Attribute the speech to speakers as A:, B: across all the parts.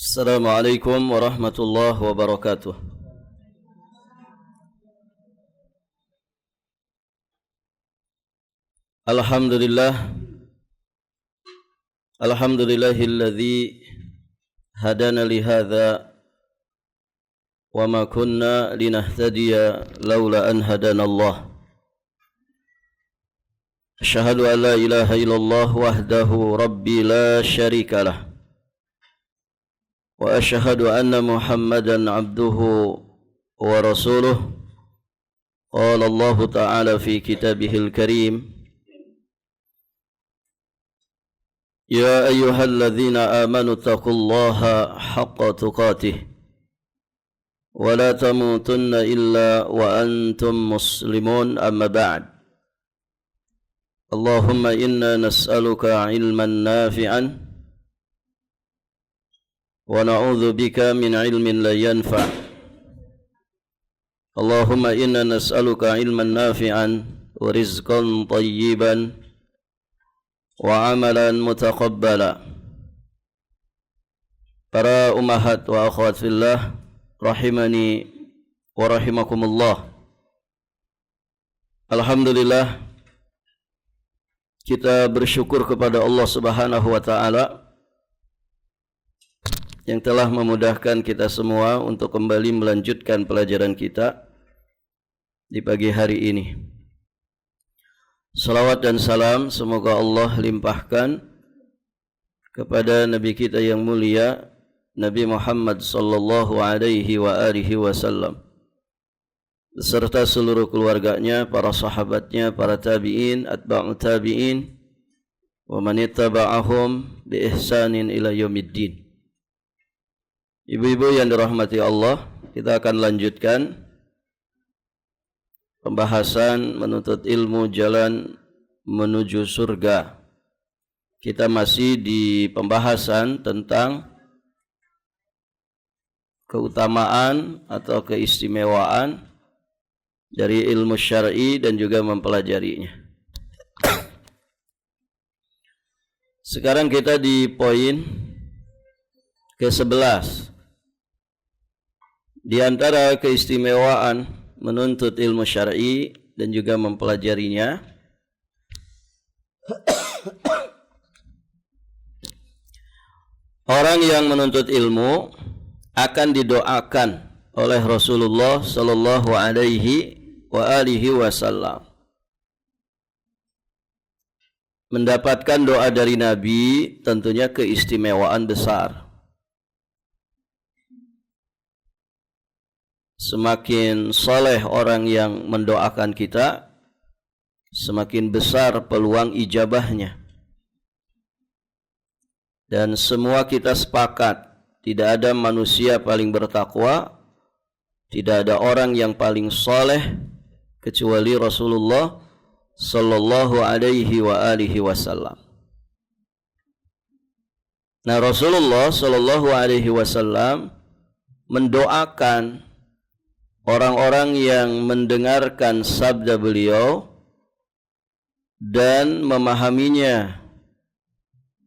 A: Assalamualaikum warahmatullahi wabarakatuh. Alhamdulillahilladzi hadana lihadza wa ma kunna linahtadiya laula an hadanallah. Asyhadu an la ilaha illallah wahdahu rabbi la syarika lah. Wa asyhadu anna Muhammadan abduhu wa rasuluh. Qala Allah Ta'ala fi kitabihil karim, Ya ayyuhalladzina amanu taqullaha haqqa tuqatih wa la tamutunna illa wa antum muslimun, amma ba'd. Allahumma inna nas'aluka ilman nafi'an wa na'udzu bika min ilmin la yanfa'. Allahumma inna nas'aluka ilman nafi'an wa rizqan tayyiban wa amalan mutaqabbala. Para ummahat wa akhwat fillah rahimani wa rahimakumullah. Alhamdulillah, kita bersyukur kepada Allah Subhanahu wa taala yang telah memudahkan kita semua untuk kembali melanjutkan pelajaran kita di pagi hari ini. Salawat dan salam semoga Allah limpahkan kepada Nabi kita yang mulia, Nabi Muhammad sallallahu alaihi wa alihi wasallam, beserta seluruh keluarganya, para sahabatnya, para tabi'in, atba'u tabi'in, wa man ittaba'ahum bi ihsanin ila yaumiddin. Ibu-ibu yang dirahmati Allah, kita akan lanjutkan pembahasan menuntut ilmu jalan menuju surga. Kita masih di pembahasan tentang keutamaan atau keistimewaan dari ilmu syar'i dan juga mempelajarinya. Sekarang kita di poin ke-11. Di antara keistimewaan menuntut ilmu syar'i dan juga mempelajarinya, orang yang menuntut ilmu akan didoakan oleh Rasulullah sallallahu alaihi wa alihi wasallam. Mendapatkan doa dari Nabi tentunya keistimewaan besar. Semakin soleh orang yang mendoakan kita, semakin besar peluang ijabahnya. Dan semua kita sepakat, tidak ada manusia paling bertakwa, tidak ada orang yang paling soleh kecuali Rasulullah sallallahu alaihi wa alihi wasallam. Nah, Rasulullah sallallahu alaihi wasallam mendoakan orang-orang yang mendengarkan sabda beliau dan memahaminya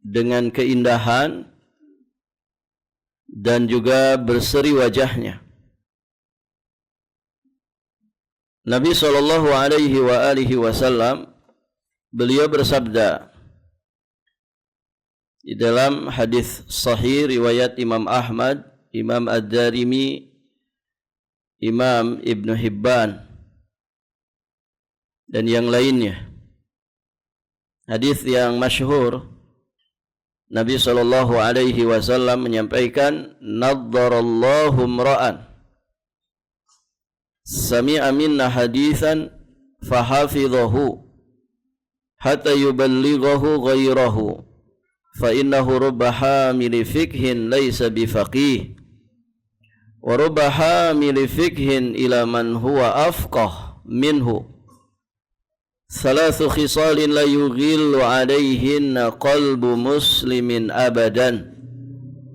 A: dengan keindahan dan juga berseri wajahnya. Nabi sallallahu alaihi wa alihi wasallam beliau bersabda di dalam hadis sahih riwayat Imam Ahmad, Imam Ad-Darimi, Imam Ibn Hibban dan yang lainnya. Hadis yang masyhur, Nabi sallallahu alaihi wasallam menyampaikan, "Naddarallahu imra'an sami'a minna haditsan fahafidhahu hatta yuballighahu ghairahu fa innahu rubba hamili fikhin laysa bifaqih wa rubba hamili fikhin ila man huwa afqah minhu. Thalathu khisalin la yughillu alaihinna qalbu muslimin abadan.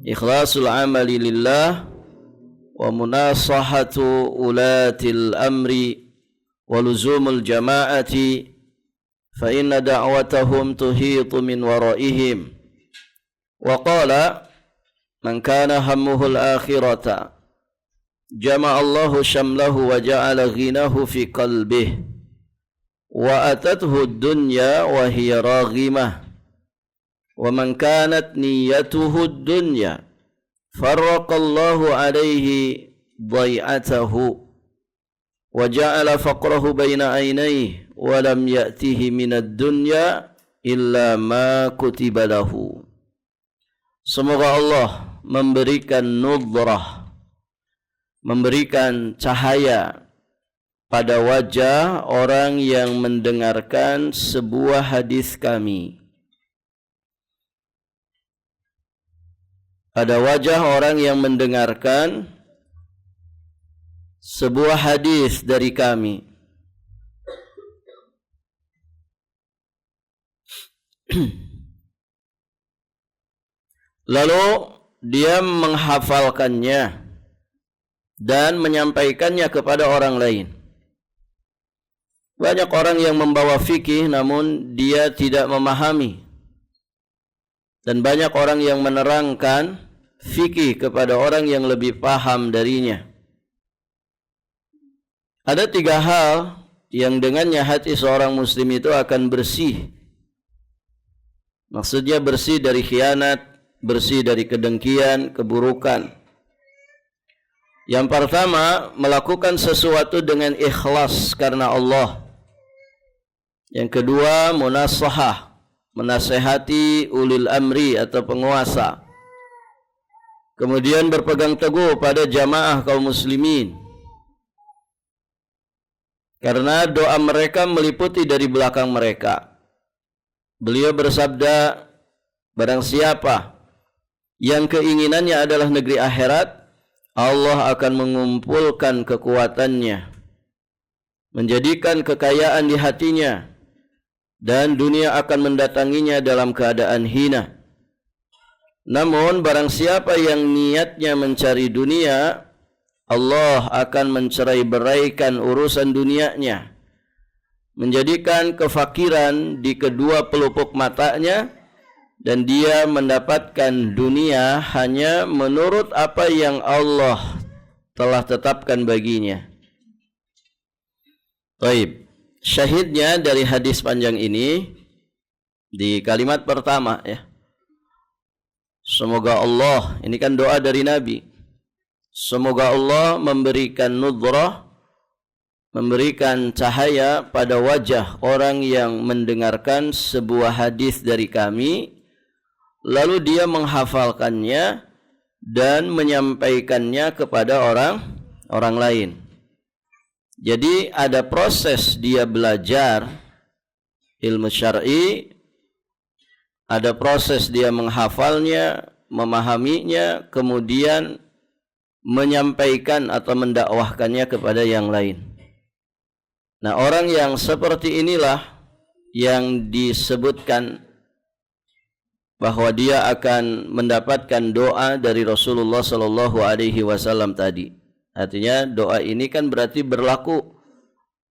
A: Ikhlasul amali lillah wa munasahatu ulatil amri wa luzumul jama'ati fa inna da'watahum tuhitu min waraihim." Wa qala man kana hammuhu al-akhirata jama'allahu syamlahu wa ja'ala ghinahu fi qalbihi wa atathu ad-dunya wa hiya raghimah wa man kanat niyyatuhu ad-dunya farraqallahu alayhi dhai'atahu wa ja'ala faqrahu baina aynayhi wa lam ya'tihi min ad-dunya illa ma kutiba lahu. Semoga Allah memberikan nudrah, memberikan cahaya pada wajah orang yang mendengarkan sebuah hadis kami. Pada wajah orang yang mendengarkan sebuah hadis dari kami. Lalu dia menghafalkannya dan menyampaikannya kepada orang lain. Banyak orang yang membawa fikih namun dia tidak memahami. Dan banyak orang yang menerangkan fikih kepada orang yang lebih paham darinya. Ada 3 hal yang dengannya hati seorang muslim itu akan bersih. Maksudnya bersih dari khianat, bersih dari kedengkian, keburukan. Yang pertama, melakukan sesuatu dengan ikhlas karena Allah. Yang kedua, munasahah, menasehati ulil amri atau penguasa. Kemudian berpegang teguh pada jamaah kaum muslimin. Karena doa mereka meliputi dari belakang mereka. Beliau bersabda, barang siapa yang keinginannya adalah negeri akhirat, Allah akan mengumpulkan kekuatannya, menjadikan kekayaan di hatinya, dan dunia akan mendatanginya dalam keadaan hina. Namun barang siapa yang niatnya mencari dunia, Allah akan mencerai-beraikan urusan dunianya, menjadikan kefakiran di kedua pelupuk matanya, dan dia mendapatkan dunia hanya menurut apa yang Allah telah tetapkan baginya. Baik, syahidnya dari hadis panjang ini di kalimat pertama ya. Semoga Allah, ini kan doa dari Nabi. Semoga Allah memberikan nudrah, memberikan cahaya pada wajah orang yang mendengarkan sebuah hadis dari kami, lalu dia menghafalkannya dan menyampaikannya kepada orang lain. Jadi ada proses dia belajar ilmu syar'i, ada proses dia menghafalnya, memahaminya, kemudian menyampaikan atau mendakwahkannya kepada yang lain. Nah, orang yang seperti inilah yang disebutkan bahwa dia akan mendapatkan doa dari Rasulullah sallallahu alaihi wasallam tadi. Artinya doa ini kan berarti berlaku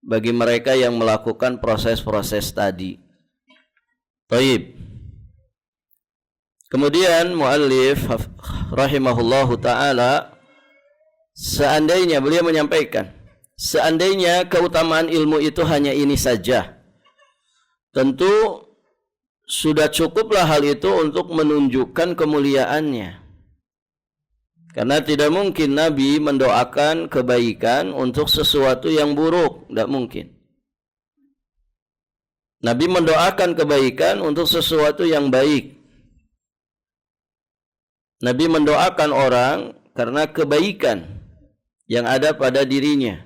A: bagi mereka yang melakukan proses-proses tadi. Baik. Kemudian muallif rahimahullahu taala, seandainya beliau menyampaikan, seandainya keutamaan ilmu itu hanya ini saja, tentu sudah cukuplah hal itu untuk menunjukkan kemuliaannya. Karena tidak mungkin Nabi mendoakan kebaikan untuk sesuatu yang buruk, tidak mungkin. Nabi mendoakan kebaikan untuk sesuatu yang baik. Nabi mendoakan orang karena kebaikan yang ada pada dirinya.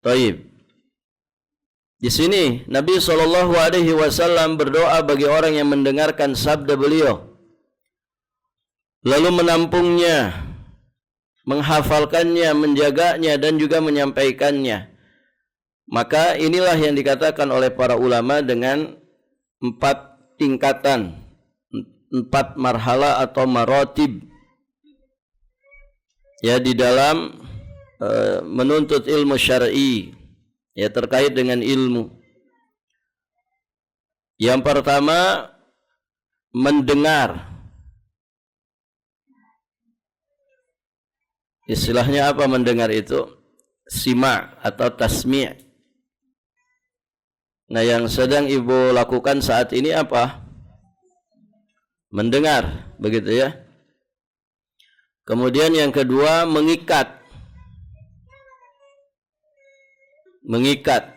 A: Baik. Di sini Nabi SAW berdoa bagi orang yang mendengarkan sabda beliau, lalu menampungnya, menghafalkannya, menjaganya, dan juga menyampaikannya. Maka inilah yang dikatakan oleh para ulama dengan 4 tingkatan, 4 marhala atau marotib ya di dalam menuntut ilmu syar'i ya terkait dengan ilmu. Yang pertama, mendengar Istilahnya apa mendengar itu? Sima' atau tasmi'. Nah, yang sedang ibu lakukan saat ini apa? Mendengar, begitu ya. Kemudian yang kedua, mengikat. Mengikat.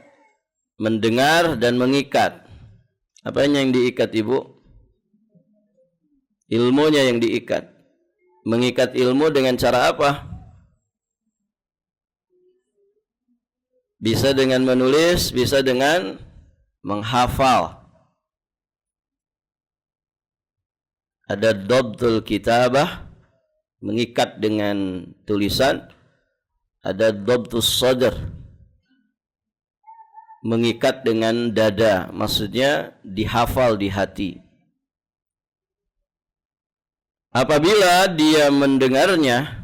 A: Mendengar dan mengikat. Apa yang diikat ibu? Ilmunya yang diikat. Mengikat ilmu dengan cara apa? Bisa dengan menulis, bisa dengan menghafal. Ada dhabtul kitabah, mengikat dengan tulisan. Ada dhabtus sadr, mengikat dengan dada, maksudnya dihafal di hati. Apabila dia mendengarnya,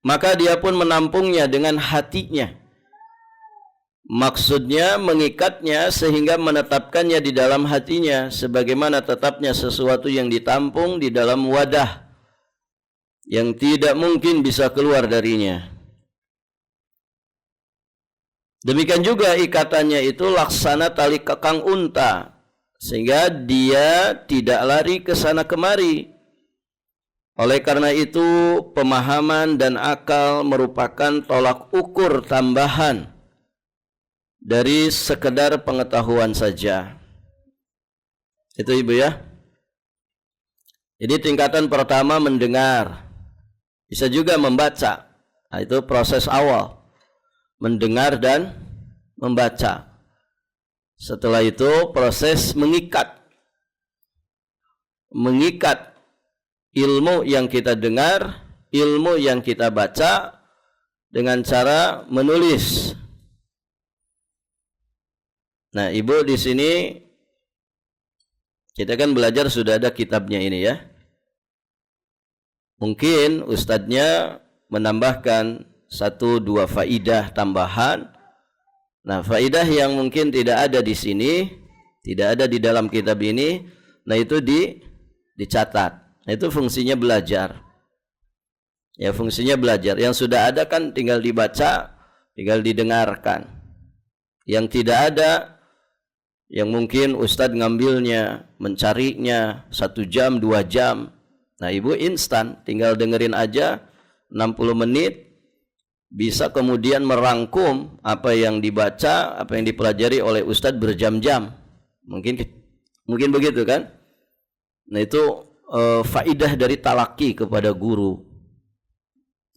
A: maka dia pun menampungnya dengan hatinya. Maksudnya mengikatnya sehingga menetapkannya di dalam hatinya, sebagaimana tetapnya sesuatu yang ditampung di dalam wadah yang tidak mungkin bisa keluar darinya. Demikian juga ikatannya itu laksana tali kekang unta, sehingga dia tidak lari ke sana kemari. Oleh karena itu, pemahaman dan akal merupakan tolak ukur tambahan dari sekedar pengetahuan saja. Itu ibu ya. Jadi tingkatan pertama mendengar. Bisa juga membaca. Nah, itu proses awal. Mendengar dan membaca. Setelah itu proses mengikat. Mengikat ilmu yang kita dengar, ilmu yang kita baca dengan cara menulis. Nah, ibu di sini kita kan belajar sudah ada kitabnya ini ya. Mungkin ustadznya menambahkan 1-2 faidah tambahan. Nah, faidah yang mungkin tidak ada di sini, tidak ada di dalam kitab ini, nah itu dicatat. Nah, itu fungsinya belajar. Ya, fungsinya belajar. Yang sudah ada kan tinggal dibaca, tinggal didengarkan. Yang tidak ada, yang mungkin ustadz ngambilnya, mencarinya 1 jam, 2 jam. Nah, ibu instan, tinggal dengerin aja 60 menit, bisa kemudian merangkum apa yang dibaca, apa yang dipelajari oleh ustadz berjam-jam. Mungkin begitu kan? Nah, itu faidah dari talaki kepada guru.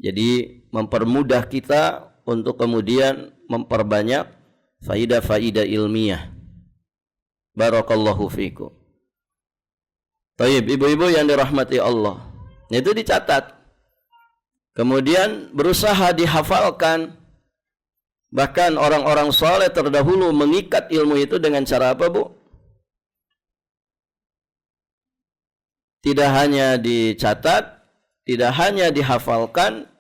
A: Jadi mempermudah kita untuk kemudian memperbanyak faidah-faidah ilmiah. Barakallahu fiikum. Baik, ibu-ibu yang dirahmati Allah. Itu dicatat. Kemudian berusaha dihafalkan. Bahkan orang-orang soleh terdahulu mengikat ilmu itu dengan cara apa, Bu? Tidak hanya dicatat, tidak hanya dihafalkan,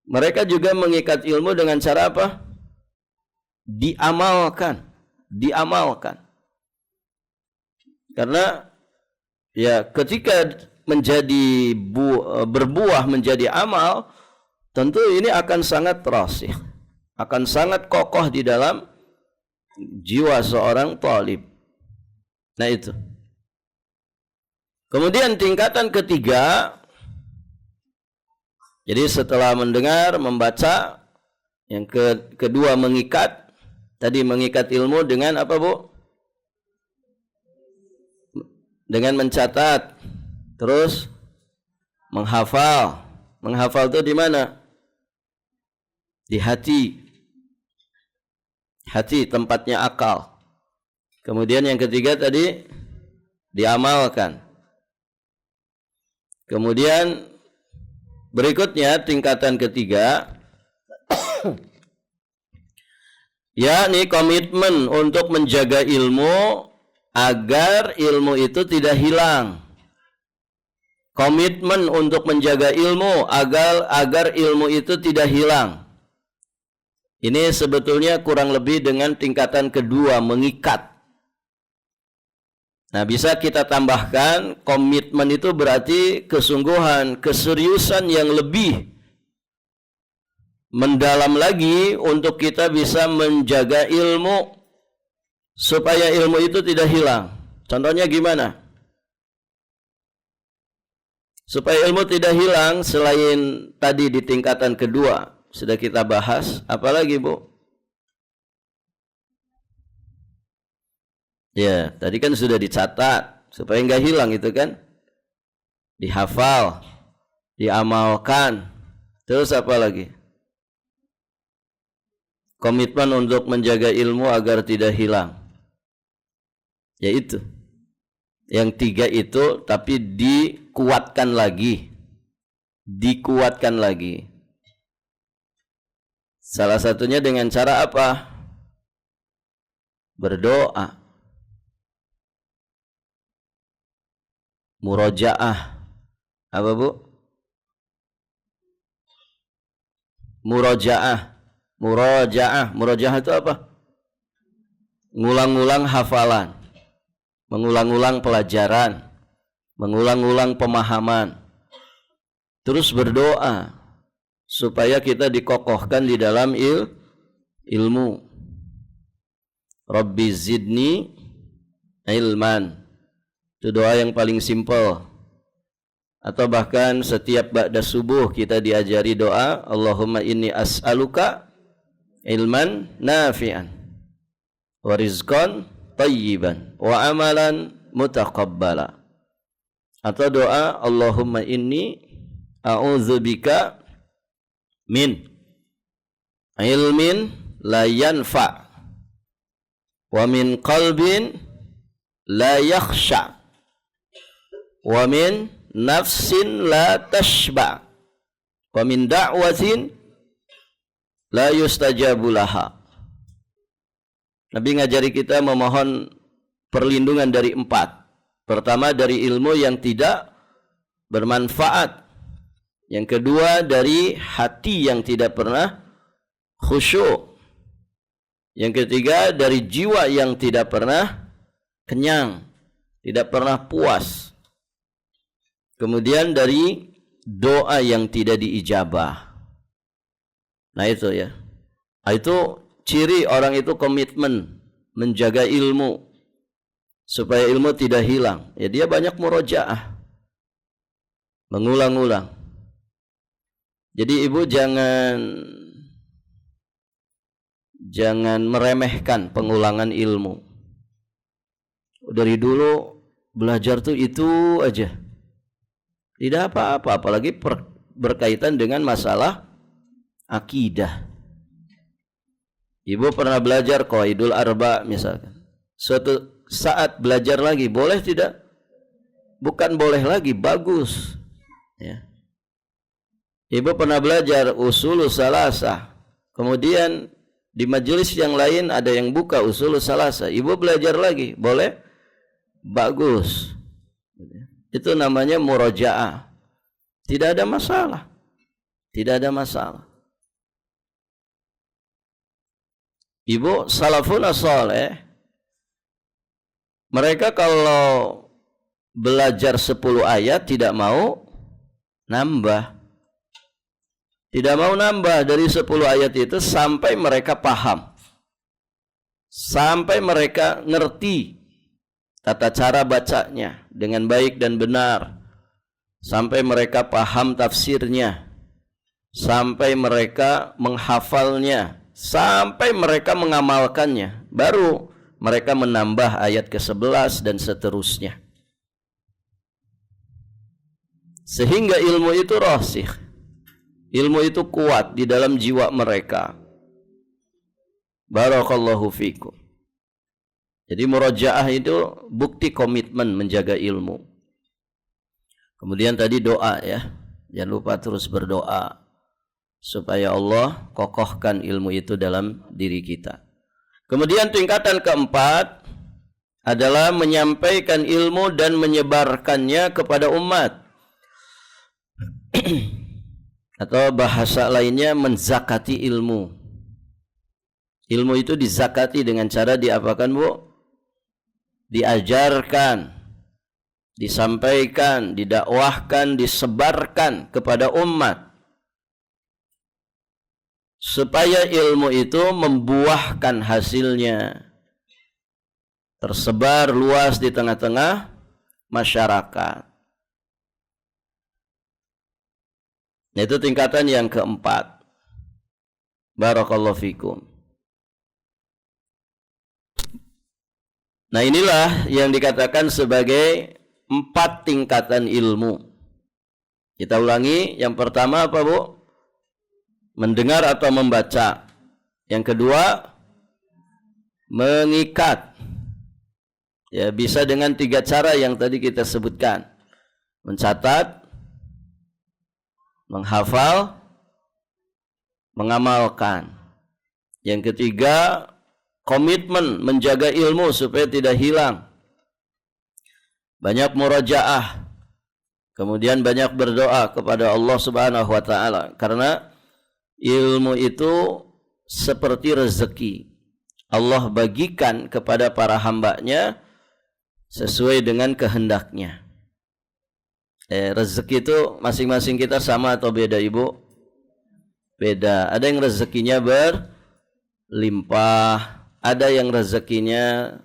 A: mereka juga mengikat ilmu dengan cara apa? Diamalkan. Diamalkan. Karena ya ketika menjadi berbuah menjadi amal, tentu ini akan sangat rasih, akan sangat kokoh di dalam jiwa seorang talib. Nah, itu. Kemudian tingkatan ketiga, jadi setelah mendengar, membaca, yang kedua mengikat. Tadi mengikat ilmu dengan apa, Bu? Dengan mencatat, terus menghafal. Menghafal itu di mana? Di hati. Hati tempatnya akal. Kemudian yang ketiga tadi diamalkan. Kemudian berikutnya tingkatan ketiga, yakni komitmen untuk menjaga ilmu agar ilmu itu tidak hilang. Komitmen untuk menjaga ilmu agar ilmu itu tidak hilang. Ini sebetulnya kurang lebih dengan tingkatan kedua, mengikat. Nah, bisa kita tambahkan komitmen itu berarti kesungguhan, keseriusan yang lebih mendalam lagi untuk kita bisa menjaga ilmu supaya ilmu itu tidak hilang. Contohnya gimana? Supaya ilmu tidak hilang, selain tadi di tingkatan kedua sudah kita bahas, apalagi Bu? Ya, tadi kan sudah dicatat supaya nggak hilang itu kan, dihafal, diamalkan, terus apa lagi? Komitmen untuk menjaga ilmu agar tidak hilang. Yaitu yang tiga itu, tapi dikuatkan lagi. Dikuatkan lagi. Salah satunya dengan cara apa? Berdoa. Murojaah. Apa Bu? Murojaah. Murojaah itu apa? Ngulang-ngulang hafalan, mengulang-ulang pelajaran, mengulang-ulang pemahaman. Terus berdoa supaya kita dikokohkan di dalam ilmu. Rabbi zidni ilman. Itu doa yang paling simpel. Atau bahkan setiap ba'da subuh kita diajari doa, Allahumma inni as'aluka ilman nafi'an wa rizqan tayyiban wa amalan mutaqabbala. Atau doa Allahumma inni a'udzubika min ilmin la yanfa' wa min qalbin la yakhsha' wa min nafsin la tashba' wa min da'watin la yustajabu laha. Nabi ngajari kita memohon perlindungan dari 4. Pertama, dari ilmu yang tidak bermanfaat. Yang kedua, dari hati yang tidak pernah khusyuk. Yang ketiga, dari jiwa yang tidak pernah kenyang, tidak pernah puas. Kemudian dari doa yang tidak diijabah. Nah itu ya. Itu ciri orang itu komitmen menjaga ilmu supaya ilmu tidak hilang. Ya dia banyak murojaah, mengulang-ulang. Jadi ibu jangan meremehkan pengulangan ilmu. Dari dulu belajar tuh itu aja, tidak apa-apa, apalagi berkaitan dengan masalah akidah. Ibu pernah belajar Qaidul Arba misalkan. Suatu saat belajar lagi, boleh tidak? Bukan boleh lagi, bagus. Ya. Ibu pernah belajar Ushulus Salasah. Kemudian di majelis yang lain ada yang buka Ushulus Salasah. Ibu belajar lagi, boleh? Bagus. Itu namanya murojaah. Tidak ada masalah. Tidak ada masalah. Ibu salafun as-saleh, mereka kalau belajar 10 ayat tidak mau nambah. Tidak mau nambah dari 10 ayat itu sampai mereka paham. Sampai mereka ngerti tata cara bacanya dengan baik dan benar. Sampai mereka paham tafsirnya. Sampai mereka menghafalnya. Sampai mereka mengamalkannya, baru mereka menambah ayat ke-11 dan seterusnya. Sehingga ilmu itu rasikh, ilmu itu kuat di dalam jiwa mereka. Barakallahu fikum. Jadi murojaah itu bukti komitmen menjaga ilmu. Kemudian tadi doa ya, jangan lupa terus berdoa supaya Allah kokohkan ilmu itu dalam diri kita. Kemudian tingkatan keempat adalah menyampaikan ilmu dan menyebarkannya kepada umat. Atau bahasa lainnya menzakati ilmu. Ilmu itu dizakati dengan cara diapakan Bu? Diajarkan, disampaikan, didakwahkan, disebarkan kepada umat. supaya ilmu itu membuahkan hasilnya, tersebar luas di tengah-tengah masyarakat. Itu tingkatan yang keempat. Barakallahu fikum. Nah, inilah yang dikatakan sebagai 4 tingkatan ilmu. Kita ulangi, yang pertama apa, Bu? Mendengar atau membaca. Yang kedua, mengikat. Ya, bisa dengan 3 cara yang tadi kita sebutkan. Mencatat, menghafal, mengamalkan. Yang ketiga, komitmen menjaga ilmu supaya tidak hilang. Banyak murajaah, kemudian banyak berdoa kepada Allah Subhanahu wa taala, karena ilmu itu seperti rezeki. Allah bagikan kepada para hambanya sesuai dengan kehendaknya. Rezeki itu masing-masing kita sama atau beda, Ibu? Beda. Ada yang rezekinya berlimpah, ada yang rezekinya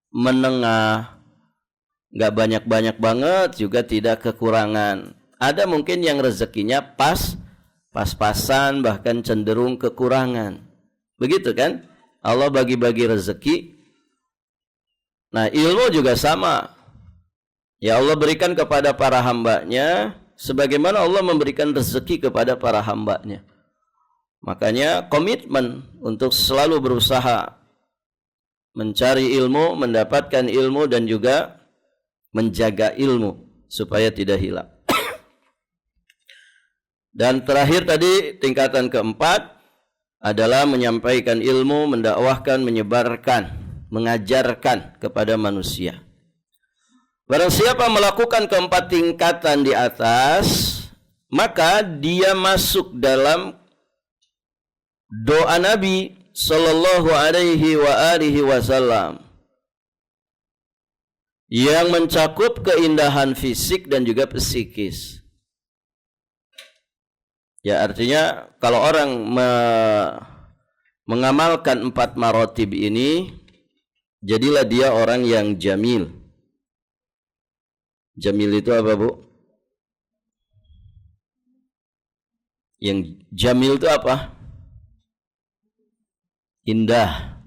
A: menengah, nggak banyak-banyak banget, juga tidak kekurangan. Ada mungkin yang rezekinya pas-pasan, bahkan cenderung kekurangan. Begitu kan? Allah bagi-bagi rezeki. Nah, ilmu juga sama. Ya, Allah berikan kepada para hambanya sebagaimana Allah memberikan rezeki kepada para hambanya. Makanya komitmen untuk selalu berusaha mencari ilmu, mendapatkan ilmu, dan juga menjaga ilmu supaya tidak hilang. Dan terakhir tadi, tingkatan keempat adalah menyampaikan ilmu, mendakwahkan, menyebarkan, mengajarkan kepada manusia. Barang siapa melakukan keempat tingkatan di atas, maka dia masuk dalam doa Nabi sallallahu alaihi wasallam yang mencakup keindahan fisik dan juga psikis. Ya, artinya kalau orang mengamalkan 4 marotib ini, jadilah dia orang yang jamil. Jamil itu apa, Bu? Yang jamil itu apa? Indah.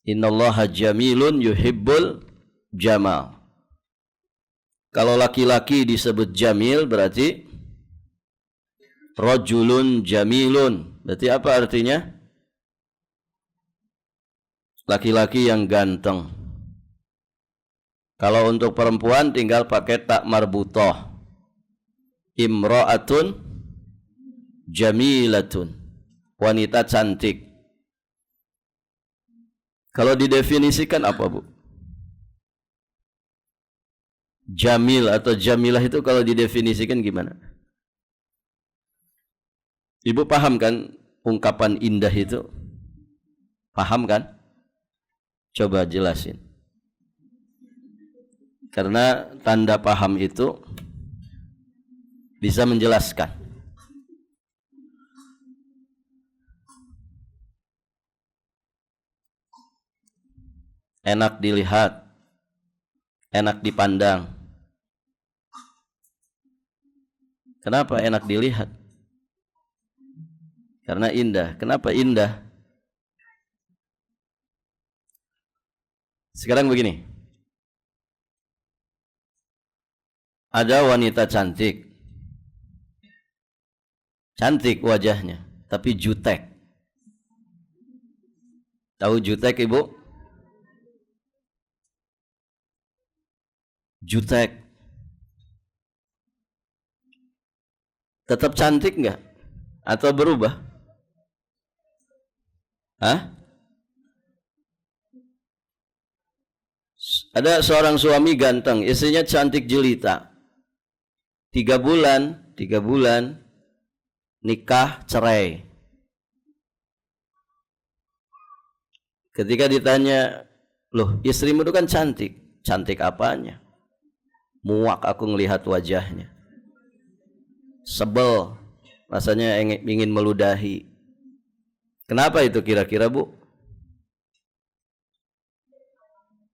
A: Innallaha jamilun yuhibbul jamal. Kalau laki-laki disebut jamil berarti rajulun jamilun. Berarti apa artinya? Laki-laki yang ganteng. Kalau untuk perempuan tinggal pakai tak marbutoh. Imra'atun jamilatun. Wanita cantik. Kalau didefinisikan apa, Bu? Jamil atau jamilah itu kalau didefinisikan gimana? Ibu paham kan ungkapan indah itu? Paham kan? Coba jelasin. Karena tanda paham itu bisa menjelaskan. Enak dilihat, enak dipandang. Kenapa enak dilihat? Karena indah. Kenapa indah? Sekarang begini. Ada wanita cantik. Cantik wajahnya, tapi jutek. Tahu jutek, Ibu? Jutek. Tetap cantik enggak? Atau berubah? Hah? Ada seorang suami ganteng, istrinya cantik jelita. 3 bulan nikah, cerai. Ketika ditanya, loh istrimu itu kan cantik. Cantik apanya? Muak aku ngelihat wajahnya. Sebel. Rasanya ingin meludahi. Kenapa itu kira-kira, Bu?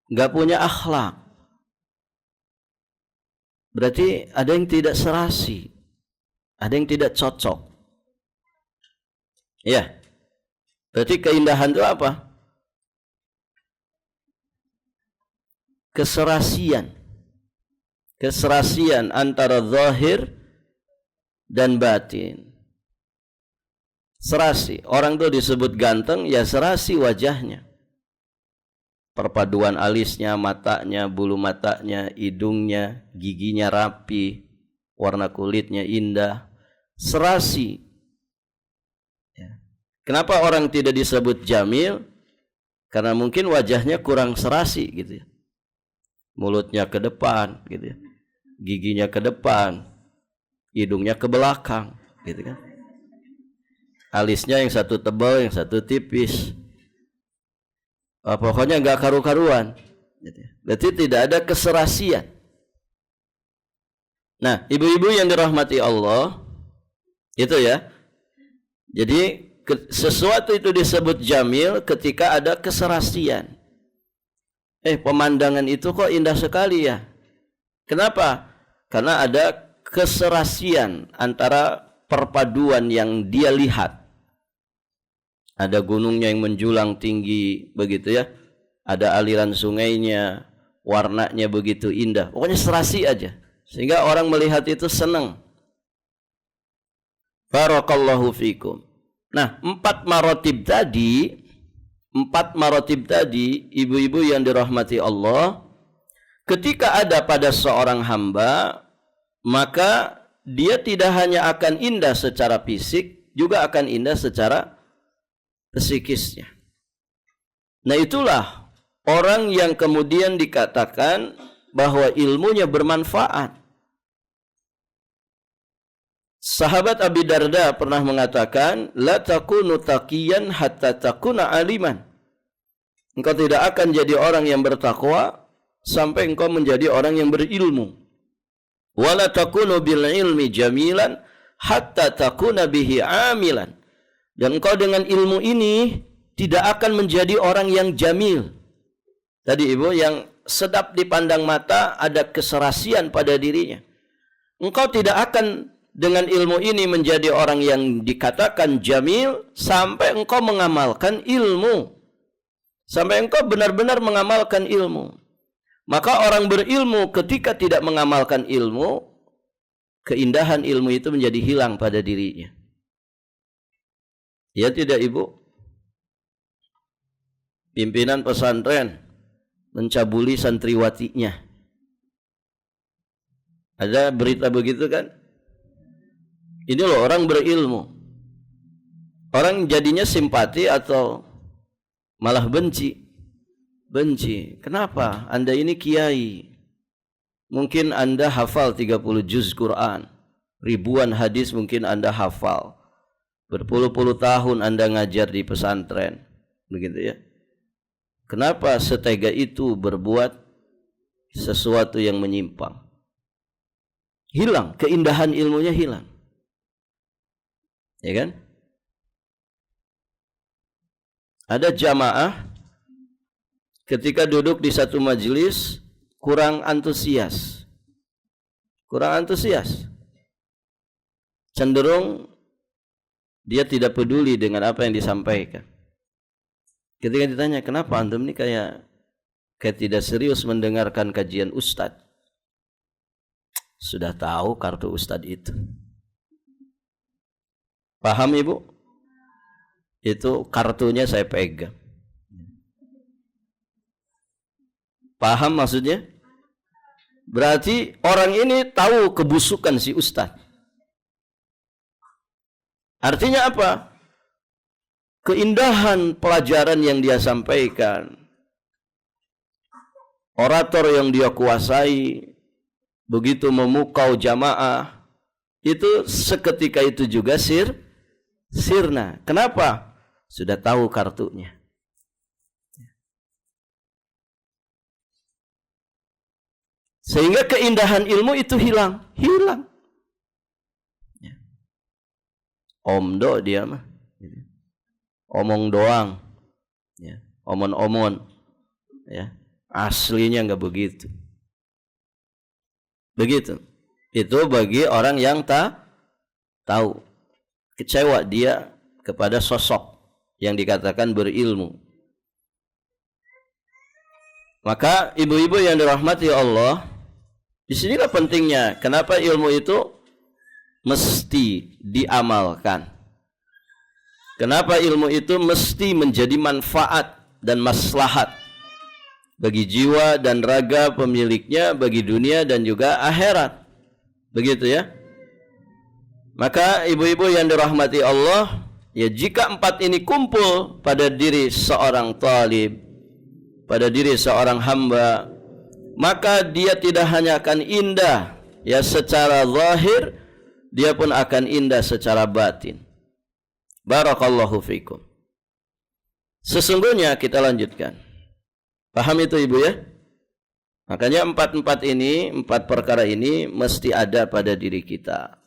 A: Nggak punya akhlak. Berarti ada yang tidak serasi, ada yang tidak cocok. Ya, berarti keindahan itu apa? Keserasian. Keserasian antara zahir dan batin. Serasi. Orang itu disebut ganteng, ya serasi wajahnya. Perpaduan alisnya, matanya, bulu matanya, hidungnya, giginya rapi, warna kulitnya indah, serasi. Ya. Kenapa orang tidak disebut jamil? Karena mungkin wajahnya kurang serasi gitu ya. Mulutnya ke depan gitu ya. Giginya ke depan, hidungnya ke belakang gitu kan. Alisnya yang satu tebal, yang satu tipis. Pokoknya nggak karu-karuan. Berarti tidak ada keserasian. Nah, ibu-ibu yang dirahmati Allah, itu ya. Jadi sesuatu itu disebut jamil ketika ada keserasian. Pemandangan itu kok indah sekali ya. Kenapa? Karena ada keserasian antara perpaduan yang dia lihat. Ada gunungnya yang menjulang tinggi begitu ya. Ada aliran sungainya, warnanya begitu indah. Pokoknya serasi aja. Sehingga orang melihat itu senang. Barakallahu fikum. Nah, 4 marotib tadi, ibu-ibu yang dirahmati Allah, ketika ada pada seorang hamba, maka dia tidak hanya akan indah secara fisik, juga akan indah secara psikisnya. Nah, itulah orang yang kemudian dikatakan bahwa ilmunya bermanfaat. Sahabat Abi Darda pernah mengatakan, la takunu taqiyan hatta takuna aliman. Engkau tidak akan jadi orang yang bertakwa sampai engkau menjadi orang yang berilmu. Wa la takunu bil ilmi jamilan hatta takuna bihi amilan. Dan engkau dengan ilmu ini tidak akan menjadi orang yang jamil. Tadi ibu, yang sedap dipandang mata, ada keserasian pada dirinya. Engkau tidak akan dengan ilmu ini menjadi orang yang dikatakan jamil sampai engkau mengamalkan ilmu. Sampai engkau benar-benar mengamalkan ilmu. Maka orang berilmu ketika tidak mengamalkan ilmu, keindahan ilmu itu menjadi hilang pada dirinya. Ya tidak ibu? Pimpinan pesantren mencabuli santriwatinya. Ada berita begitu kan? Ini loh orang berilmu. Orang jadinya simpati atau malah benci? Benci. Kenapa? Anda ini kiai. Mungkin Anda hafal 30 juz Quran. Ribuan hadis mungkin Anda hafal. Berpuluh-puluh tahun Anda ngajar di pesantren. Begitu ya. Kenapa setega itu berbuat sesuatu yang menyimpang? Hilang. Keindahan ilmunya hilang. Ya kan? Ada jamaah ketika duduk di satu majelis kurang antusias. Kurang antusias. Cenderung dia tidak peduli dengan apa yang disampaikan. Ketika ditanya, kenapa antum ini kayak tidak serius mendengarkan kajian ustadz? Sudah tahu kartu ustadz itu. Paham ibu? Itu kartunya saya pegang. Paham maksudnya? Berarti orang ini tahu kebusukan si ustadz. Artinya apa? Keindahan pelajaran yang dia sampaikan, orator yang dia kuasai, begitu memukau jamaah, itu seketika itu juga sirna. Kenapa? Sudah tahu kartunya. Sehingga keindahan ilmu itu hilang. Omdo dia mah. Omong doang. Ya, omon-omon. Ya, aslinya enggak begitu. Begitu. Itu bagi orang yang tahu. Kecewa dia kepada sosok yang dikatakan berilmu. Maka ibu-ibu yang dirahmati Allah, disinilah pentingnya. Kenapa ilmu itu mesti diamalkan? Kenapa ilmu itu mesti menjadi manfaat dan maslahat bagi jiwa dan raga pemiliknya, bagi dunia dan juga akhirat. Begitu ya. Maka ibu-ibu yang dirahmati Allah, ya jika 4 ini kumpul pada diri seorang talib, pada diri seorang hamba, maka dia tidak hanya akan indah ya secara zahir, dia pun akan indah secara batin. Barakallahu fikum. Sesungguhnya kita lanjutkan. Paham itu ibu ya? Makanya 4 perkara ini mesti ada pada diri kita.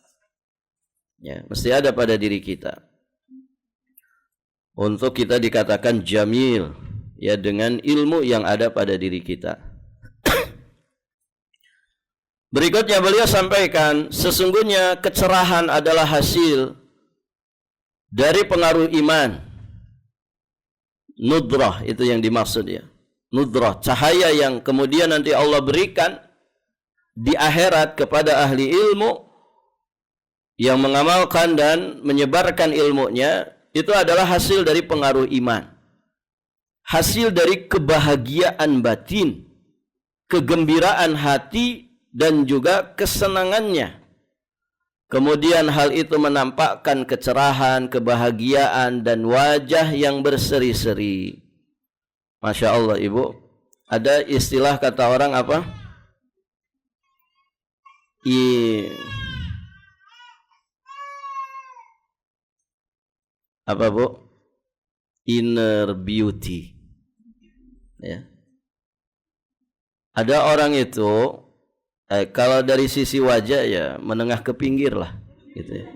A: Ya, mesti ada pada diri kita. Untuk kita dikatakan jamil, ya dengan ilmu yang ada pada diri kita. Berikutnya beliau sampaikan, sesungguhnya kecerahan adalah hasil dari pengaruh iman. Nudrah itu yang dimaksud ya. Nudrah, cahaya yang kemudian nanti Allah berikan di akhirat kepada ahli ilmu yang mengamalkan dan menyebarkan ilmunya, itu adalah hasil dari pengaruh iman. Hasil dari kebahagiaan batin, kegembiraan hati dan juga kesenangannya. Kemudian hal itu menampakkan kecerahan, kebahagiaan dan wajah yang berseri-seri. Masya Allah ibu. Ada istilah kata orang apa? Apa bu? Inner beauty. Ya. Ada orang itu kalau dari sisi wajah ya menengah ke pinggir lah, gitu ya.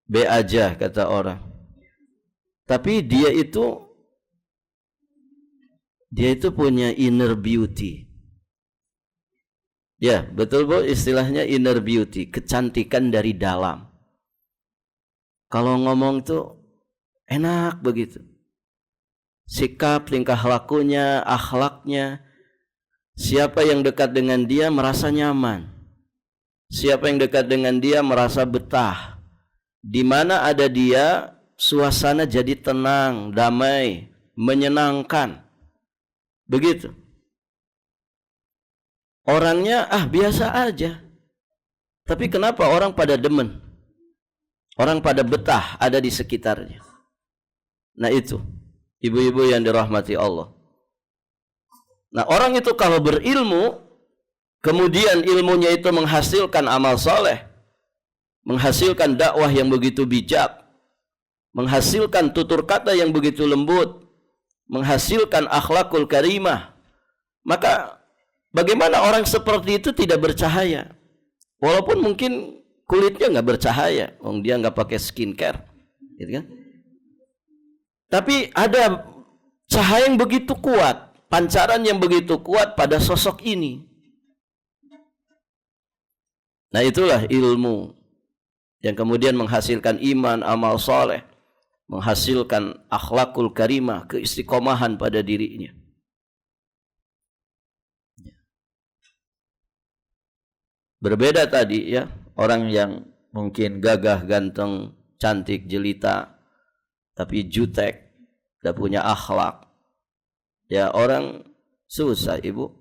A: B aja kata orang. Tapi dia itu punya inner beauty. Ya, betul bu, istilahnya inner beauty, kecantikan dari dalam. Kalau ngomong tuh enak begitu. Sikap, tingkah lakunya, akhlaknya. Siapa yang dekat dengan dia merasa nyaman. Siapa yang dekat dengan dia merasa betah. Di mana ada dia, suasana jadi tenang, damai, menyenangkan. Begitu. Orangnya biasa aja. Tapi kenapa orang pada demen? Orang pada betah ada di sekitarnya. Nah itu, ibu-ibu yang dirahmati Allah. Nah orang itu kalau berilmu, kemudian ilmunya itu menghasilkan amal soleh, menghasilkan dakwah yang begitu bijak, menghasilkan tutur kata yang begitu lembut, menghasilkan akhlakul karimah, maka bagaimana orang seperti itu tidak bercahaya? Walaupun mungkin kulitnya nggak bercahaya, dia nggak pakai skincare, gitu kan? Tapi ada cahaya yang begitu kuat, pancaran yang begitu kuat pada sosok ini. Nah itulah ilmu yang kemudian menghasilkan iman, amal soleh, menghasilkan akhlakul karimah, keistiqomahan pada dirinya. Berbeda tadi ya, orang yang mungkin gagah, ganteng, cantik, jelita, tapi jutek, tidak punya akhlak. Ya orang susah ibu.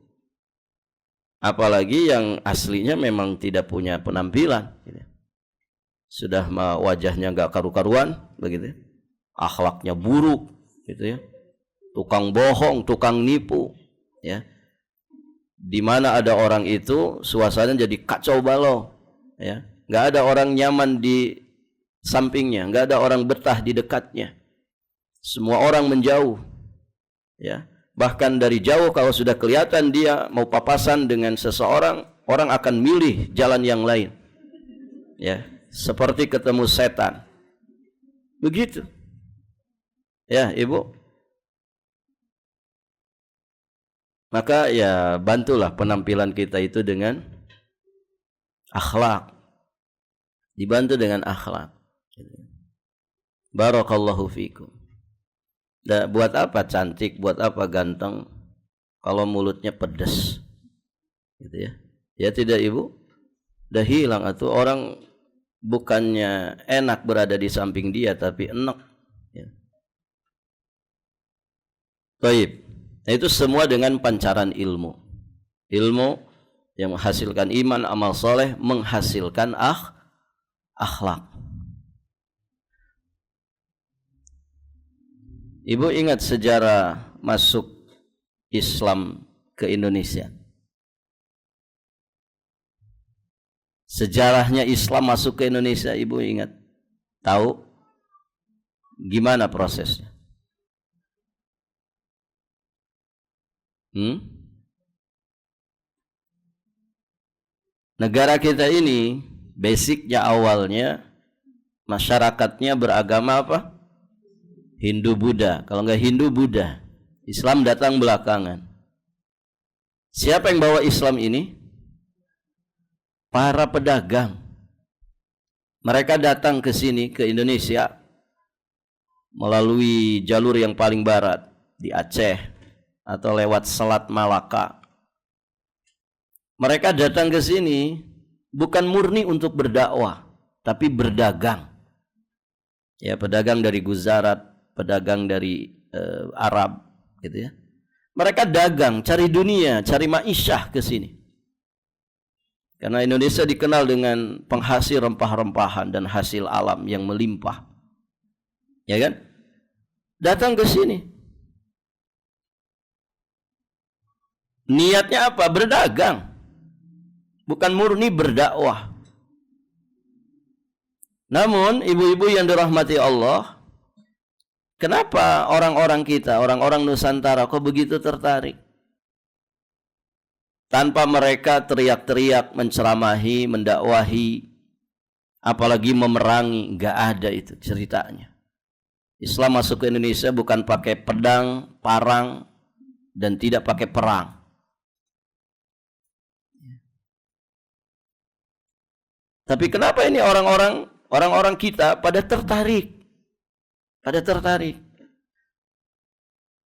A: Apalagi yang aslinya memang tidak punya penampilan. Sudah wajahnya nggak karu-karuan, begitu. Akhlaknya buruk, gitu ya. Tukang bohong, tukang nipu, ya. Di mana ada orang itu, suasananya jadi kacau balau, ya. Nggak ada orang nyaman di sampingnya, nggak ada orang betah di dekatnya. Semua orang menjauh, ya. Bahkan dari jauh kalau sudah kelihatan dia mau papasan dengan seseorang, orang akan milih jalan yang lain. Ya, seperti ketemu setan. Begitu. Ya, Ibu. Maka ya bantulah penampilan kita itu dengan akhlak. Dibantu dengan akhlak. Barakallahu fikum. Buat apa cantik, buat apa ganteng kalau mulutnya pedas. Gitu ya. Ya tidak, Ibu? Udah hilang atau orang bukannya enak berada di samping dia tapi enak. Ya. Baik. Nah, itu semua dengan pancaran ilmu. Ilmu yang menghasilkan iman, amal soleh, menghasilkan akhlak. Ibu ingat sejarah masuk Islam ke Indonesia. Sejarahnya Islam masuk ke Indonesia, Ibu ingat? Tahu? Gimana prosesnya? Negara kita ini basicnya awalnya masyarakatnya beragama apa? Hindu Buddha. Kalau enggak Hindu Buddha, Islam datang belakangan. Siapa yang bawa Islam ini? Para pedagang. Mereka datang ke sini, ke Indonesia melalui jalur yang paling barat di Aceh atau lewat Selat Malaka. Mereka datang ke sini bukan murni untuk berdakwah, tapi berdagang. Ya, pedagang dari Gujarat, pedagang dari Arab, gitu ya. Mereka dagang, cari dunia, cari ma'isyah ke sini. Karena Indonesia dikenal dengan penghasil rempah-rempahan dan hasil alam yang melimpah. Ya kan? Datang ke sini. Niatnya apa? Berdagang. Bukan murni berdakwah. Namun ibu-ibu yang dirahmati Allah, kenapa orang-orang kita, orang-orang Nusantara kok begitu tertarik? Tanpa mereka teriak-teriak, menceramahi, mendakwahi, apalagi memerangi, enggak ada itu ceritanya. Islam masuk ke Indonesia bukan pakai pedang, parang, dan tidak pakai perang. Tapi kenapa ini orang-orang kita pada tertarik? Pada tertarik.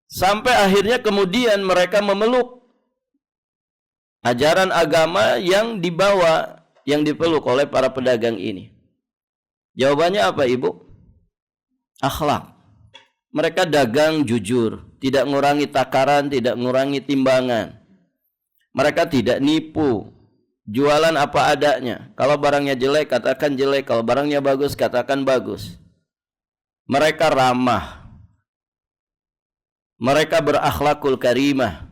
A: Sampai akhirnya kemudian mereka memeluk ajaran agama yang dibawa, yang dipeluk oleh para pedagang ini. Jawabannya apa, Ibu? Akhlak. Mereka dagang jujur, tidak mengurangi takaran, tidak mengurangi timbangan. Mereka tidak nipu. Jualan apa adanya. Kalau barangnya jelek, katakan jelek. Kalau barangnya bagus, katakan bagus. Mereka ramah. Mereka berakhlakul karimah.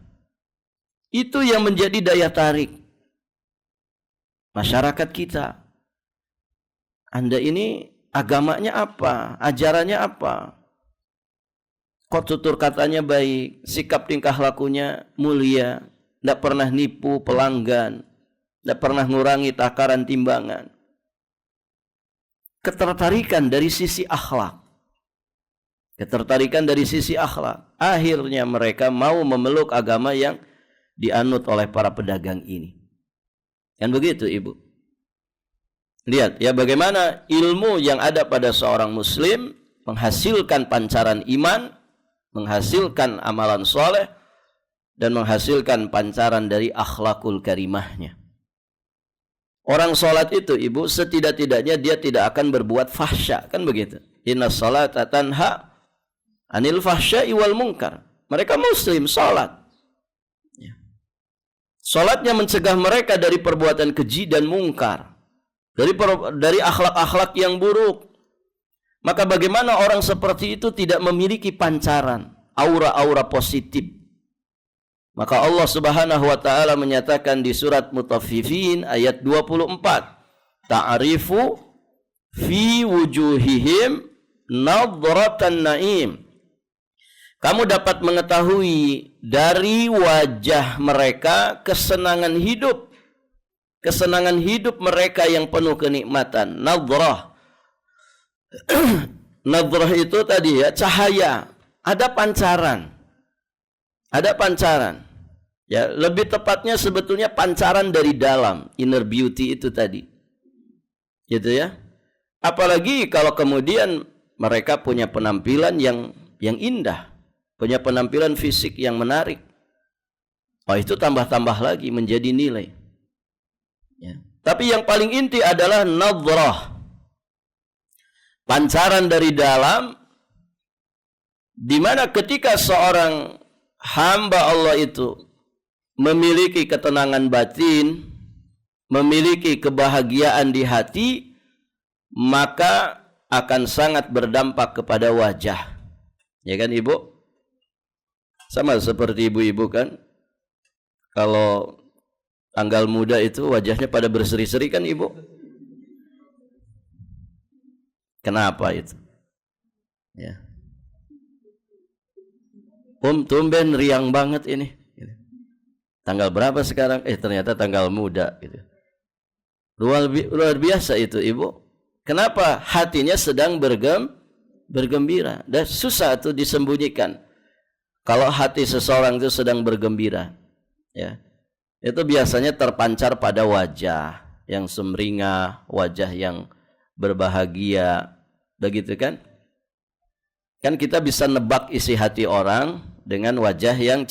A: Itu yang menjadi daya tarik masyarakat kita. Anda ini agamanya apa? Ajarannya apa? Kok tutur katanya baik, sikap tingkah lakunya mulia, tidak pernah nipu pelanggan, tidak pernah ngurangi takaran timbangan. Ketertarikan dari sisi akhlak. Ketertarikan dari sisi akhlak. Akhirnya mereka mau memeluk agama yang dianut oleh para pedagang ini. Kan begitu, Ibu? Lihat ya bagaimana ilmu yang ada pada seorang muslim menghasilkan pancaran iman, menghasilkan amalan soleh, dan menghasilkan pancaran dari akhlakul karimahnya. Orang sholat itu, Ibu, setidak-tidaknya dia tidak akan berbuat fahsya, kan begitu? Inna sholata tanha anil fahsya'i wal munkar. Mereka muslim, sholat. Sholatnya mencegah mereka dari perbuatan keji dan mungkar, dari akhlak-akhlak yang buruk. Maka bagaimana orang seperti itu tidak memiliki pancaran, aura-aura positif? Maka Allah Subhanahu wa taala menyatakan di surat Mutaffifin ayat 24, ta'rifu fi wujuhihim nadratan na'im. Kamu dapat mengetahui dari wajah mereka kesenangan hidup. kesenangan hidup mereka yang penuh kenikmatan. Nadrah. Nadrah itu tadi ya, cahaya. Ada pancaran. Ada pancaran. Ya, lebih tepatnya sebetulnya pancaran dari dalam, inner beauty itu tadi. Gitu ya. Apalagi kalau kemudian mereka punya penampilan yang indah, punya penampilan fisik yang menarik. Oh, itu tambah-tambah lagi menjadi nilai. Ya. Tapi yang paling inti adalah nadrah. Pancaran dari dalam, di mana ketika seorang hamba Allah itu memiliki ketenangan batin, memiliki kebahagiaan di hati, maka akan sangat berdampak kepada wajah. Ya kan Ibu? Sama seperti ibu-ibu kan, kalau tanggal muda itu wajahnya pada berseri-seri kan Ibu? Kenapa itu? Ya. Tumben riang banget ini. Tanggal berapa sekarang? Ternyata tanggal muda gitu. Luar biasa itu Ibu. Kenapa? Hatinya sedang bergembira. Dan susah itu disembunyikan. Kalau hati seseorang itu sedang bergembira, ya, itu biasanya terpancar pada wajah yang sumringah, wajah yang berbahagia, begitu kan? Kan kita bisa nebak isi hati orang dengan wajah yang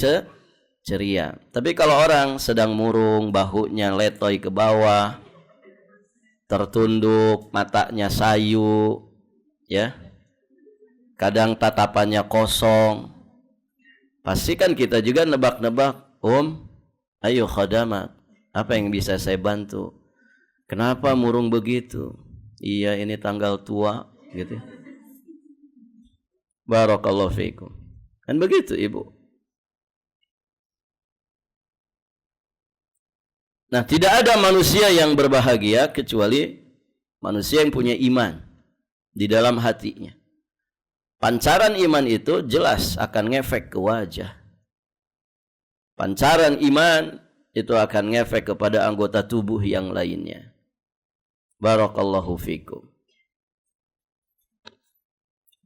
A: ceria. Tapi kalau orang sedang murung, bahunya letoy ke bawah, tertunduk, matanya sayu, ya, kadang tatapannya kosong, pasti kan kita juga nebak-nebak, ayo khadamat, apa yang bisa saya bantu? Kenapa murung begitu? Iya, ini tanggal tua, gitu. Barakallahu fiikum. Kan begitu Ibu. Nah, tidak ada manusia yang berbahagia kecuali manusia yang punya iman di dalam hatinya. Pancaran iman itu jelas akan ngefek ke wajah. Pancaran iman itu akan ngefek kepada anggota tubuh yang lainnya. Barakallahu fikum.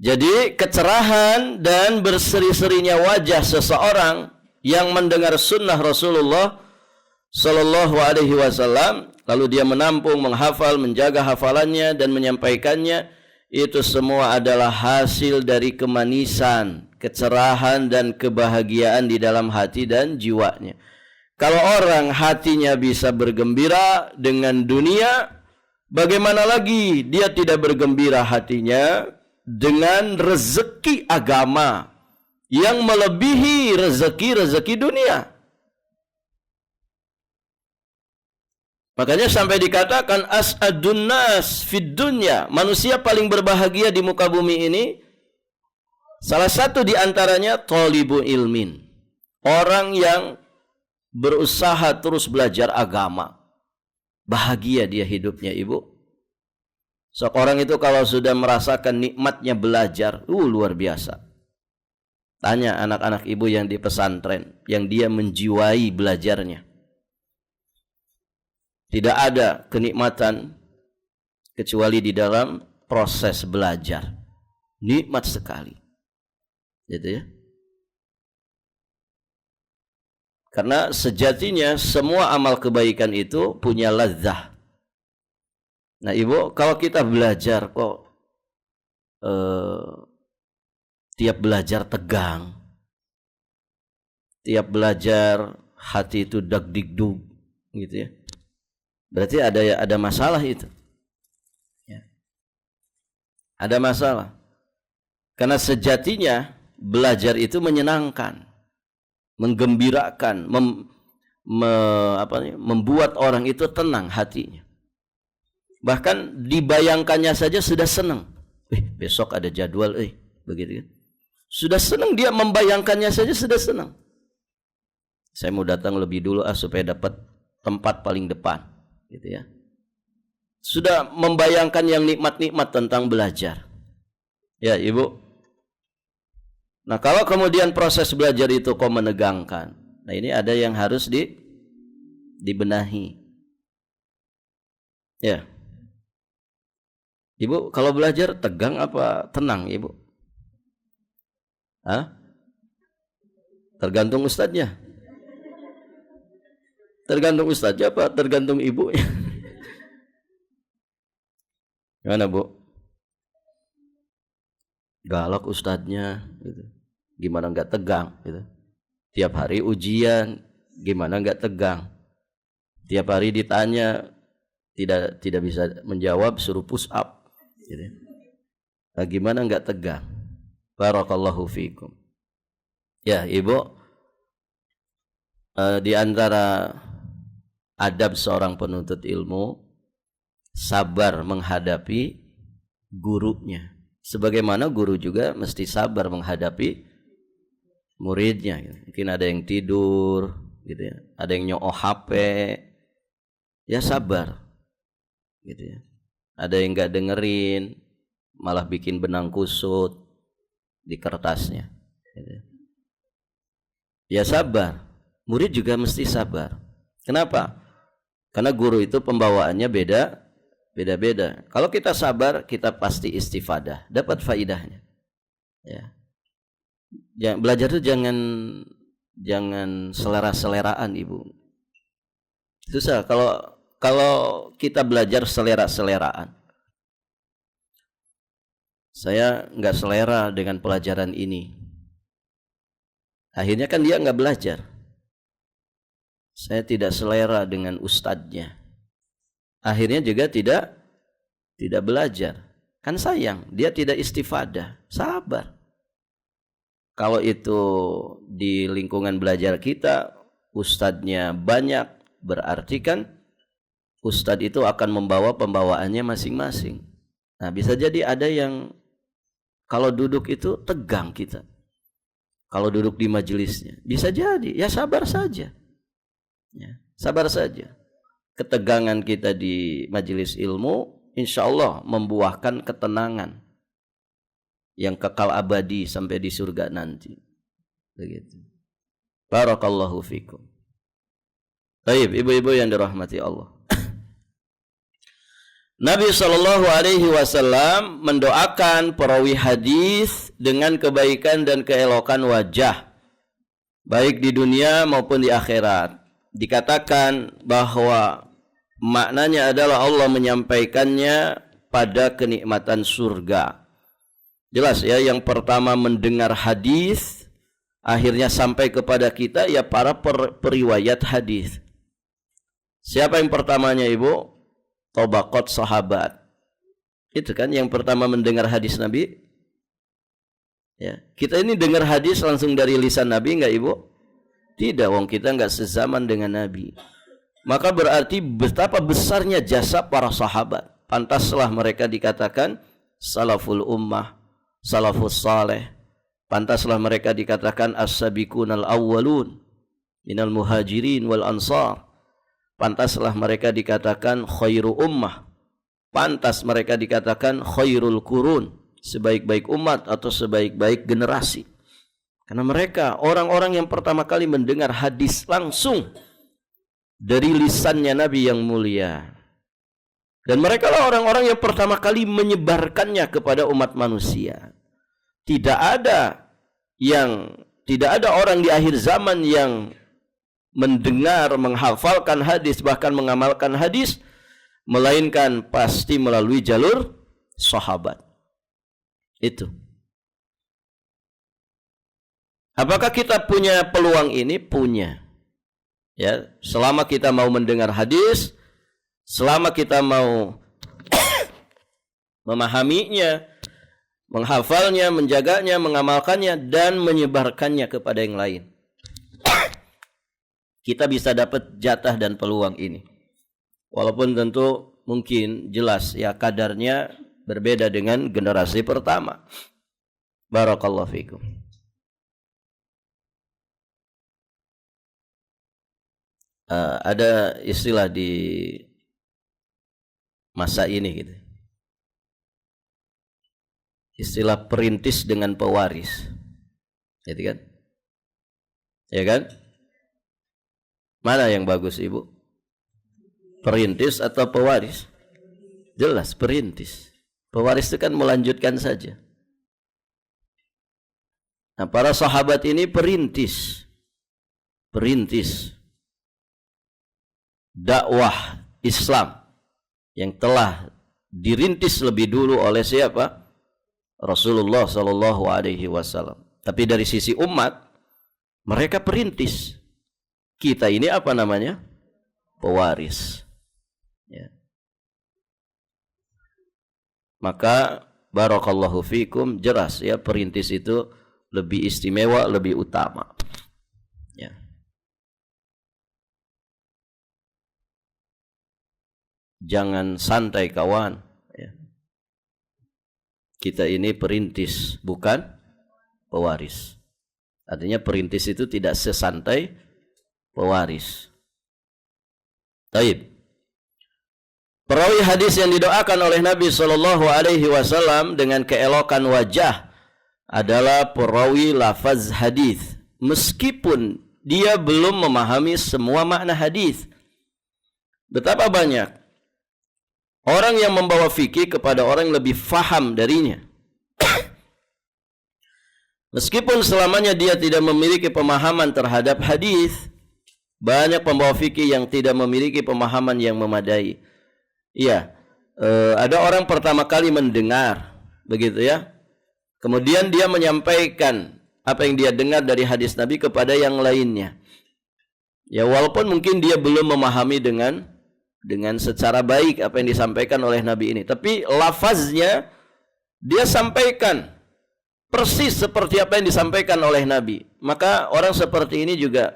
A: Jadi kecerahan dan berseri-serinya wajah seseorang yang mendengar sunnah Rasulullah Sallallahu alaihi wasallam, lalu dia menampung, menghafal, menjaga hafalannya dan menyampaikannya, itu semua adalah hasil dari kemanisan, kecerahan dan kebahagiaan di dalam hati dan jiwanya. Kalau orang hatinya bisa bergembira dengan dunia, bagaimana lagi dia tidak bergembira hatinya dengan rezeki agama yang melebihi rezeki-rezeki dunia. Makanya sampai dikatakan as'adun nas fid dunya, manusia paling berbahagia di muka bumi ini, salah satu di antaranya thalibu ilmin, orang yang berusaha terus belajar agama. Bahagia dia hidupnya Ibu. Seorang itu kalau sudah merasakan nikmatnya belajar, luar biasa. Tanya anak-anak Ibu yang di pesantren, yang dia menjiwai belajarnya. Tidak ada kenikmatan kecuali di dalam proses belajar. Nikmat sekali. Gitu ya. Karena sejatinya semua amal kebaikan itu punya ladzah. Nah Ibu, kalau kita belajar kok tiap belajar tegang, tiap belajar hati itu dag-digdug, gitu ya. Berarti ada masalah itu. Ya. Ada masalah. Karena sejatinya belajar itu menyenangkan, menggembirakan, membuat orang itu tenang hatinya. Bahkan dibayangkannya saja sudah senang. Besok ada jadwal, begitu kan. Sudah senang dia, membayangkannya saja sudah senang. Saya mau datang lebih dulu supaya dapat tempat paling depan. Gitu ya. Sudah membayangkan yang nikmat-nikmat tentang belajar. Ya Ibu. Nah kalau kemudian proses belajar itu kok menegangkan, nah ini ada yang harus dibenahi. Ya. Ibu kalau belajar tegang apa tenang, Ibu? Hah? Tergantung ustadznya. Tergantung ustadznya apa tergantung ibunya? Gimana, Bu? Galak ustadznya gitu. Gimana enggak tegang gitu. Tiap hari ujian, gimana enggak tegang? Tiap hari ditanya tidak bisa menjawab, suruh push up gitu. Nah, gimana enggak tegang? Barakallahu fikum. Ya, Ibu, di antara adab seorang penuntut ilmu sabar menghadapi gurunya. Sebagaimana guru juga mesti sabar menghadapi muridnya. Mungkin ada yang tidur, gitu ya. Ada yang nyooh HP, ya sabar, gitu ya. Ada yang nggak dengerin, malah bikin benang kusut di kertasnya. Gitu ya. Ya sabar. Murid juga mesti sabar. Kenapa? Karena guru itu pembawaannya beda-beda. Kalau kita sabar, kita pasti istifadah, dapat faidahnya. Ya. Belajar itu jangan selera-seleraan, Ibu. Susah kalau kita belajar selera-seleraan. Saya nggak selera dengan pelajaran ini. Akhirnya kan dia nggak belajar. Saya tidak selera dengan ustadznya. Akhirnya juga tidak belajar. Kan sayang, dia tidak istifadah. Sabar. Kalau itu di lingkungan belajar kita, ustadznya banyak, berarti kan ustadz itu akan membawa pembawaannya masing-masing. Nah, bisa jadi ada yang kalau duduk itu tegang kita. Kalau duduk di majelisnya, bisa jadi, ya sabar saja. Ya, sabar saja. Ketegangan kita di majelis ilmu, insya Allah membuahkan ketenangan yang kekal abadi sampai di surga nanti. Begitu. Barakallahu fikum. Baik, ibu-ibu yang dirahmati Allah. Nabi SAW mendoakan perawi hadis dengan kebaikan dan keelokan wajah, baik di dunia maupun di akhirat. Dikatakan bahwa maknanya adalah Allah menyampaikannya pada kenikmatan surga. Jelas ya, yang pertama mendengar hadis, akhirnya sampai kepada kita ya para periwayat hadis. Siapa yang pertamanya, Ibu? Tabaqat sahabat. Itu kan yang pertama mendengar hadis Nabi. Ya, kita ini dengar hadis langsung dari lisan Nabi enggak, Ibu? Tidak, wong kita enggak sezaman dengan Nabi. Maka berarti betapa besarnya jasa para sahabat. Pantaslah mereka dikatakan salaful ummah, salafus saleh. Pantaslah mereka dikatakan as-sabiqunal awwalun minal muhajirin wal ansar. Pantaslah mereka dikatakan khairu ummah. Pantas mereka dikatakan khairul qurun, sebaik-baik umat atau sebaik-baik generasi. Karena mereka orang-orang yang pertama kali mendengar hadis langsung dari lisannya Nabi yang mulia. Dan mereka lah orang-orang yang pertama kali menyebarkannya kepada umat manusia. Tidak ada orang di akhir zaman yang mendengar, menghafalkan hadis, bahkan mengamalkan hadis, melainkan pasti melalui jalur sahabat. Itu. Apakah kita punya peluang ini? Punya. Ya, selama kita mau mendengar hadis, selama kita mau memahaminya, menghafalnya, menjaganya, mengamalkannya, dan menyebarkannya kepada yang lain, kita bisa dapat jatah dan peluang ini. Walaupun tentu mungkin jelas ya kadarnya berbeda dengan generasi pertama. Barakallahu fikum. Ada istilah di masa ini gitu. Istilah perintis dengan pewaris. Gitu kan? Ya kan? Mana yang bagus, Ibu? Perintis atau pewaris? Jelas perintis. Pewaris itu kan melanjutkan saja. Nah, para sahabat ini perintis dakwah Islam yang telah dirintis lebih dulu oleh siapa? Rasulullah sallallahu alaihi wasallam. Tapi dari sisi umat, mereka perintis. Kita ini apa namanya? Pewaris. Ya. Maka barakallahu fikum, jelas ya, perintis itu lebih istimewa, lebih utama. Ya. Jangan santai kawan. Ya. Kita ini perintis, bukan pewaris. Artinya perintis itu tidak sesantai pewaris. Taib. Perawi hadis yang didoakan oleh Nabi Shallallahu Alaihi Wasallam dengan keelokan wajah adalah perawi lafaz hadis, meskipun dia belum memahami semua makna hadis. Betapa banyak orang yang membawa fikih kepada orang yang lebih faham darinya. Meskipun selamanya dia tidak memiliki pemahaman terhadap hadis, banyak pembawa fikih yang tidak memiliki pemahaman yang memadai. Iya, ada orang pertama kali mendengar, begitu ya. Kemudian dia menyampaikan apa yang dia dengar dari hadis Nabi kepada yang lainnya. Ya, walaupun mungkin dia belum memahami dengan secara baik apa yang disampaikan oleh Nabi ini, tapi lafaznya dia sampaikan persis seperti apa yang disampaikan oleh Nabi. Maka orang seperti ini juga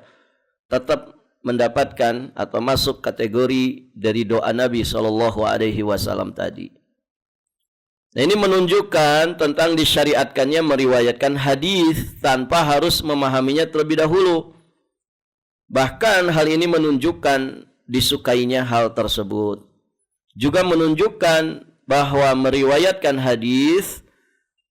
A: tetap mendapatkan atau masuk kategori dari doa Nabi Shallallahu Alaihi Wasallam tadi. Nah, ini menunjukkan tentang disyariatkannya meriwayatkan hadis tanpa harus memahaminya terlebih dahulu. Bahkan hal ini menunjukkan disukainya hal tersebut. Juga menunjukkan bahwa meriwayatkan hadis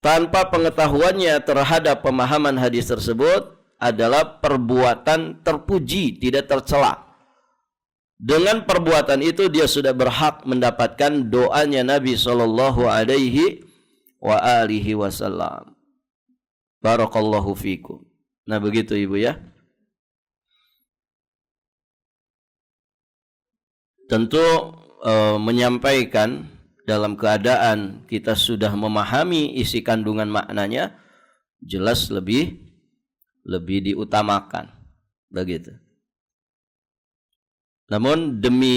A: tanpa pengetahuannya terhadap pemahaman hadis tersebut adalah perbuatan terpuji, tidak tercela. Dengan perbuatan itu dia sudah berhak mendapatkan doanya Nabi sallallahu alaihi wa alihi wasallam. Barakallahu fikum. Nah, begitu Ibu ya. Tentu menyampaikan dalam keadaan kita sudah memahami isi kandungan maknanya, jelas lebih diutamakan, begitu. Namun demi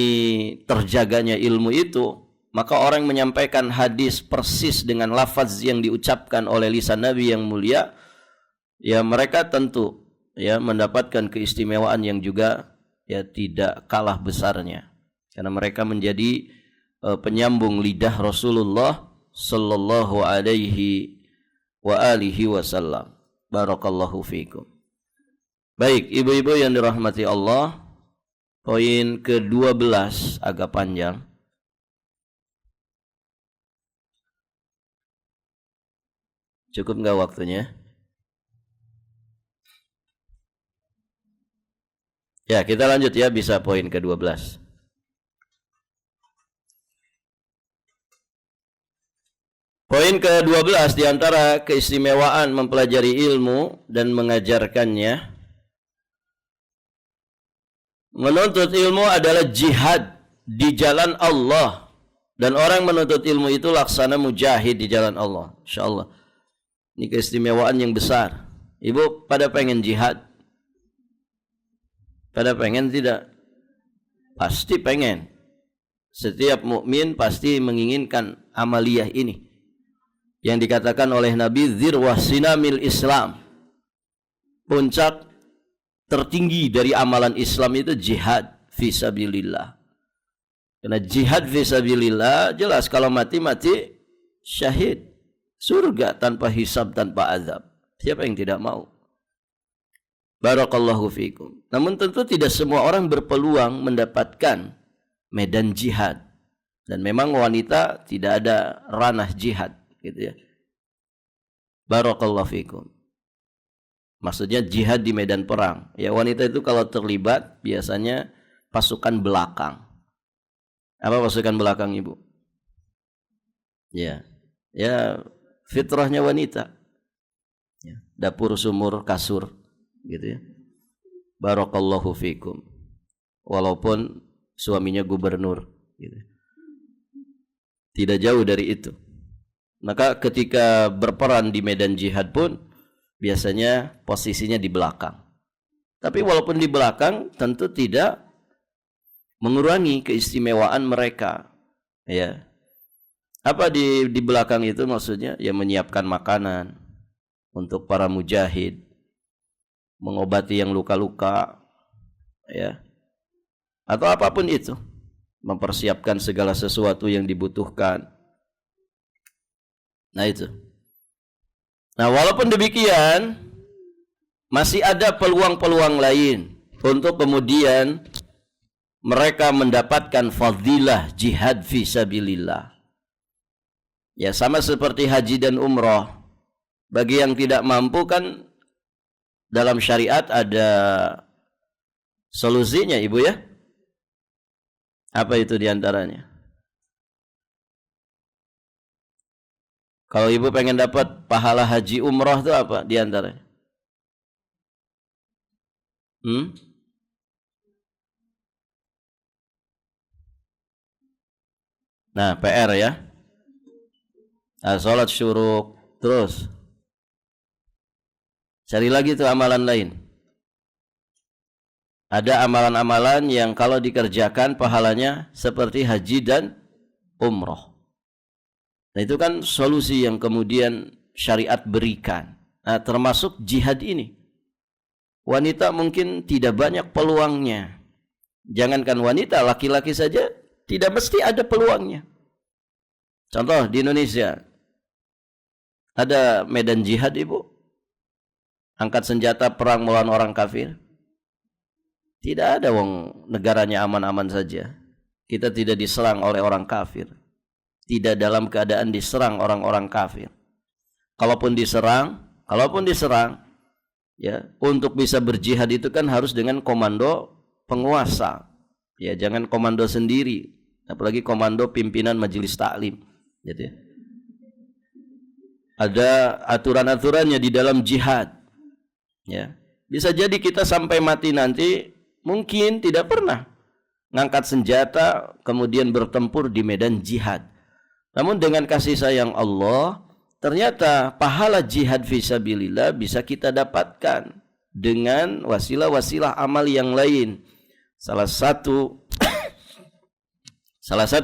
A: terjaganya ilmu itu, maka orang menyampaikan hadis persis dengan lafaz yang diucapkan oleh lisan Nabi yang mulia, ya mereka tentu ya mendapatkan keistimewaan yang juga ya tidak kalah besarnya, karena mereka menjadi penyambung lidah Rasulullah sallallahu alaihi wa alihi wasallam. Barakallahu fikum. Baik, ibu-ibu yang dirahmati Allah, poin ke-12 agak panjang. Cukup enggak waktunya? Ya, kita lanjut ya, bisa poin ke-12. Poin ke-12 di antara keistimewaan mempelajari ilmu dan mengajarkannya. Menuntut ilmu adalah jihad di jalan Allah, dan orang menuntut ilmu itu laksana mujahid di jalan Allah. Insyaallah. Ini keistimewaan yang besar. Ibu pada pengen jihad? Pada pengen tidak? Pasti pengen. Setiap mukmin pasti menginginkan amaliyah ini. Yang dikatakan oleh Nabi, dzirwah sinamil Islam. Puncak tertinggi dari amalan Islam itu jihad fisabilillah. Karena jihad fisabilillah jelas kalau mati syahid, surga tanpa hisab, tanpa azab. Siapa yang tidak mau? Barakallahu fikum. Namun tentu tidak semua orang berpeluang mendapatkan medan jihad, dan memang wanita tidak ada ranah jihad, gitu ya. Barakallahu fikum. Maksudnya jihad di medan perang. Ya, wanita itu kalau terlibat biasanya pasukan belakang. Apa pasukan belakang, Ibu? Ya. Ya, fitrahnya wanita. Ya. Dapur, sumur, kasur gitu ya. Barakallahu fikum. Walaupun suaminya gubernur gitu. Tidak jauh dari itu. Maka ketika berperan di medan jihad pun biasanya posisinya di belakang. Tapi walaupun di belakang tentu tidak mengurangi keistimewaan mereka. Ya. Apa di belakang itu maksudnya? Ya menyiapkan makanan untuk para mujahid, mengobati yang luka-luka, ya. Atau apapun itu, mempersiapkan segala sesuatu yang dibutuhkan. Nah itu. Nah walaupun demikian, masih ada peluang-peluang lain untuk kemudian mereka mendapatkan fadilah jihad fi sabilillah. Ya sama seperti haji dan umrah. Bagi yang tidak mampu kan dalam syariat ada solusinya Ibu ya. Apa itu diantaranya? Kalau Ibu pengen dapat pahala haji umrah itu apa diantaranya? Nah, PR ya. Nah, sholat syuruk. Terus cari lagi tuh amalan lain. Ada amalan-amalan yang kalau dikerjakan pahalanya seperti haji dan umrah. Nah, itu kan solusi yang kemudian syariat berikan. Nah, termasuk jihad ini. Wanita mungkin tidak banyak peluangnya. Jangankan wanita, laki-laki saja tidak mesti ada peluangnya. Contoh di Indonesia ada medan jihad Ibu. Angkat senjata perang melawan orang kafir. Tidak ada wong negaranya aman-aman saja. Kita tidak diserang oleh orang kafir. Tidak dalam keadaan diserang orang-orang kafir. Kalaupun diserang, ya, untuk bisa berjihad itu kan harus dengan komando penguasa. Ya, jangan komando sendiri, apalagi komando pimpinan majelis taklim, gitu ya. Ada aturan-aturannya di dalam jihad. Ya. Bisa jadi kita sampai mati nanti mungkin tidak pernah ngangkat senjata kemudian bertempur di medan jihad. Namun dengan kasih sayang Allah, ternyata pahala jihad fisabilillah bisa kita dapatkan dengan wasilah-wasilah amal yang lain. Salah satu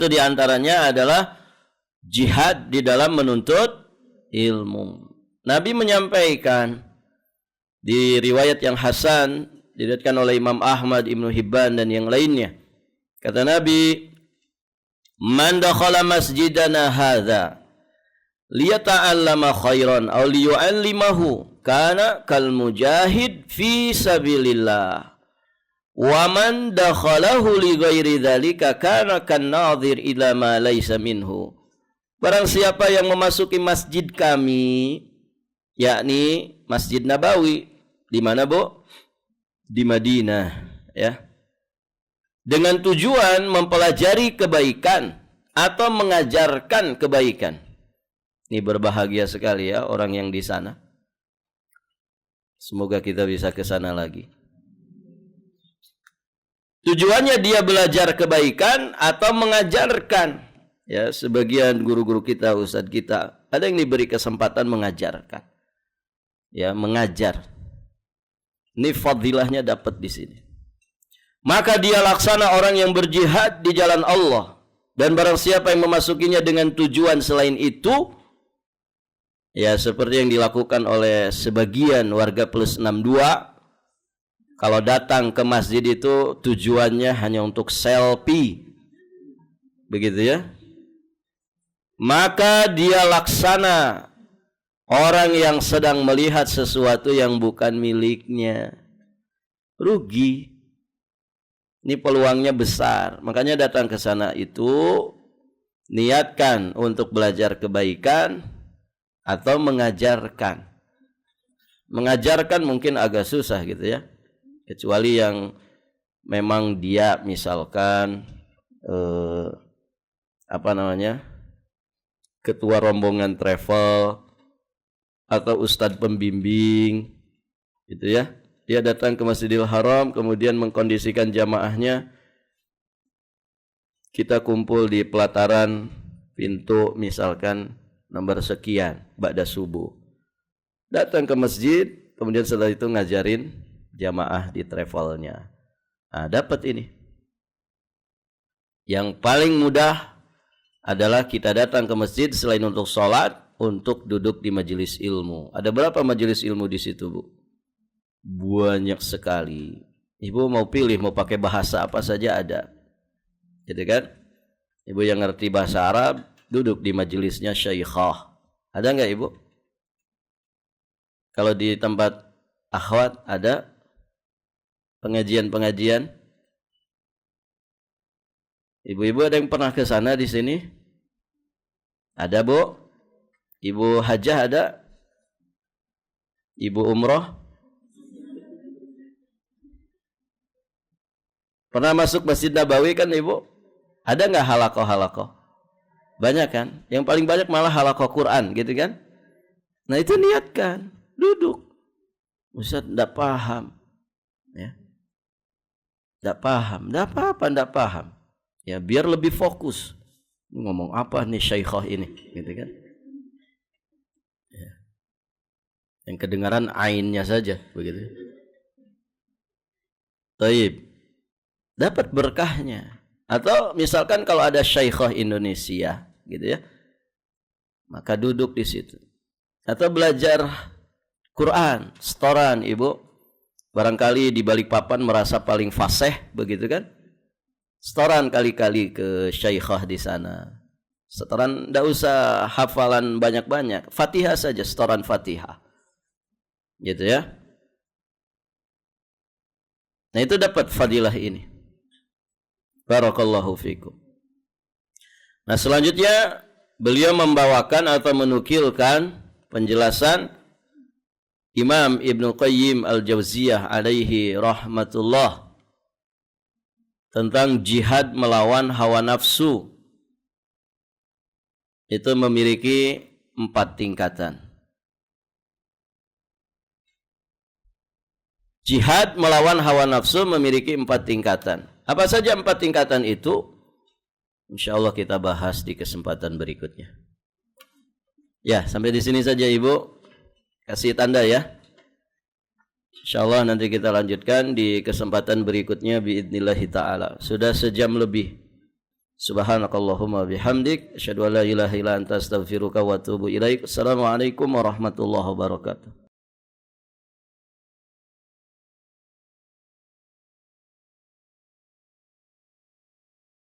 A: di antaranya adalah jihad di dalam menuntut ilmu. Nabi menyampaikan di riwayat yang hasan diriwayatkan oleh Imam Ahmad, Ibnu Hibban dan yang lainnya. Kata Nabi, "Man dakhala masjidana hadza liyata'allama khairan aw liyu'allimahu kana kal mujahid fi sabilillah wa man dakhalahu li ghairi dzalika kana kan nadhir ila ma laysa minhu." Barang siapa yang memasuki masjid kami, yakni Masjid Nabawi, di mana Bu? Di Madinah, ya. Dengan tujuan mempelajari kebaikan atau mengajarkan kebaikan. Ini berbahagia sekali ya orang yang di sana. Semoga kita bisa ke sana lagi. Tujuannya dia belajar kebaikan atau mengajarkan. Ya, sebagian guru-guru kita, ustadz kita, ada yang diberi kesempatan mengajarkan. Ya, mengajar. Ini fadilahnya dapat di sini. Maka dia laksana orang yang berjihad di jalan Allah. Dan barang siapa yang memasukinya dengan tujuan selain itu, ya seperti yang dilakukan oleh sebagian warga plus 62, kalau datang ke masjid itu tujuannya hanya untuk selfie. Begitu ya. Maka dia laksana orang yang sedang melihat sesuatu yang bukan miliknya. Rugi. Ini peluangnya besar. Makanya datang ke sana itu niatkan untuk belajar kebaikan atau mengajarkan. Mengajarkan mungkin agak susah gitu ya. Kecuali yang memang dia misalkan ketua rombongan travel atau ustadz pembimbing, gitu ya. Dia datang ke Masjidil Haram, kemudian mengkondisikan jamaahnya. Kita kumpul di pelataran pintu misalkan nomor sekian, ba'da subuh. Datang ke masjid, kemudian setelah itu ngajarin jamaah di travelnya. Nah, dapat ini. Yang paling mudah adalah kita datang ke masjid selain untuk sholat, untuk duduk di majelis ilmu. Ada berapa majelis ilmu di situ, Bu? Banyak sekali. Ibu mau pilih, mau pakai bahasa apa saja ada. Gitu kan? Ibu yang ngerti bahasa Arab, duduk di majelisnya syaikhah. Ada enggak, Ibu? Kalau di tempat akhwat ada pengajian-pengajian? Ibu-ibu ada yang pernah ke sana di sini? Ada, Bu? Ibu hajah ada? Ibu umroh? Pernah masuk Masjid Nabawi kan, Ibu? Ada nggak halakoh-halakoh? Banyak kan? Yang paling banyak malah halakoh Quran, gitu kan? Nah itu niatkan, duduk. Ustaz enggak paham. Ya. Enggak paham, enggak apa-apa enggak paham. Ya biar lebih fokus. Ngomong apa nih syaikhah ini, gitu kan? Ya. Yang kedengaran ainnya saja, begitu. Taib. Dapat berkahnya. Atau misalkan kalau ada syaikhah Indonesia, gitu ya, maka duduk di situ. Atau belajar Quran, setoran, Ibu. Barangkali di Balikpapan merasa paling fasih, begitu kan? Setoran kali-kali ke syaikhah di sana. Setoran, tidak usah hafalan banyak-banyak. Fatihah saja, setoran Fatihah. Gitu ya. Nah itu dapat fadilah ini. Barakallahu fikum. Nah selanjutnya beliau membawakan atau menukilkan penjelasan Imam Ibnu Qayyim Al-Jauziyah alaihi rahmatullah tentang jihad melawan hawa nafsu. Itu memiliki 4 tingkatan. Jihad melawan hawa nafsu memiliki 4 tingkatan. Apa saja 4 tingkatan itu? Insyaallah kita bahas di kesempatan berikutnya. Ya, sampai di sini saja Ibu. Kasih tanda ya. Insyaallah nanti kita lanjutkan di kesempatan berikutnya biidznillah taala. Sudah sejam lebih. Subhanakallahumma bihamdik asyhadu an la ilaha illa anta astaghfiruka wa atubu ilaik. Assalamualaikum warahmatullahi wabarakatuh.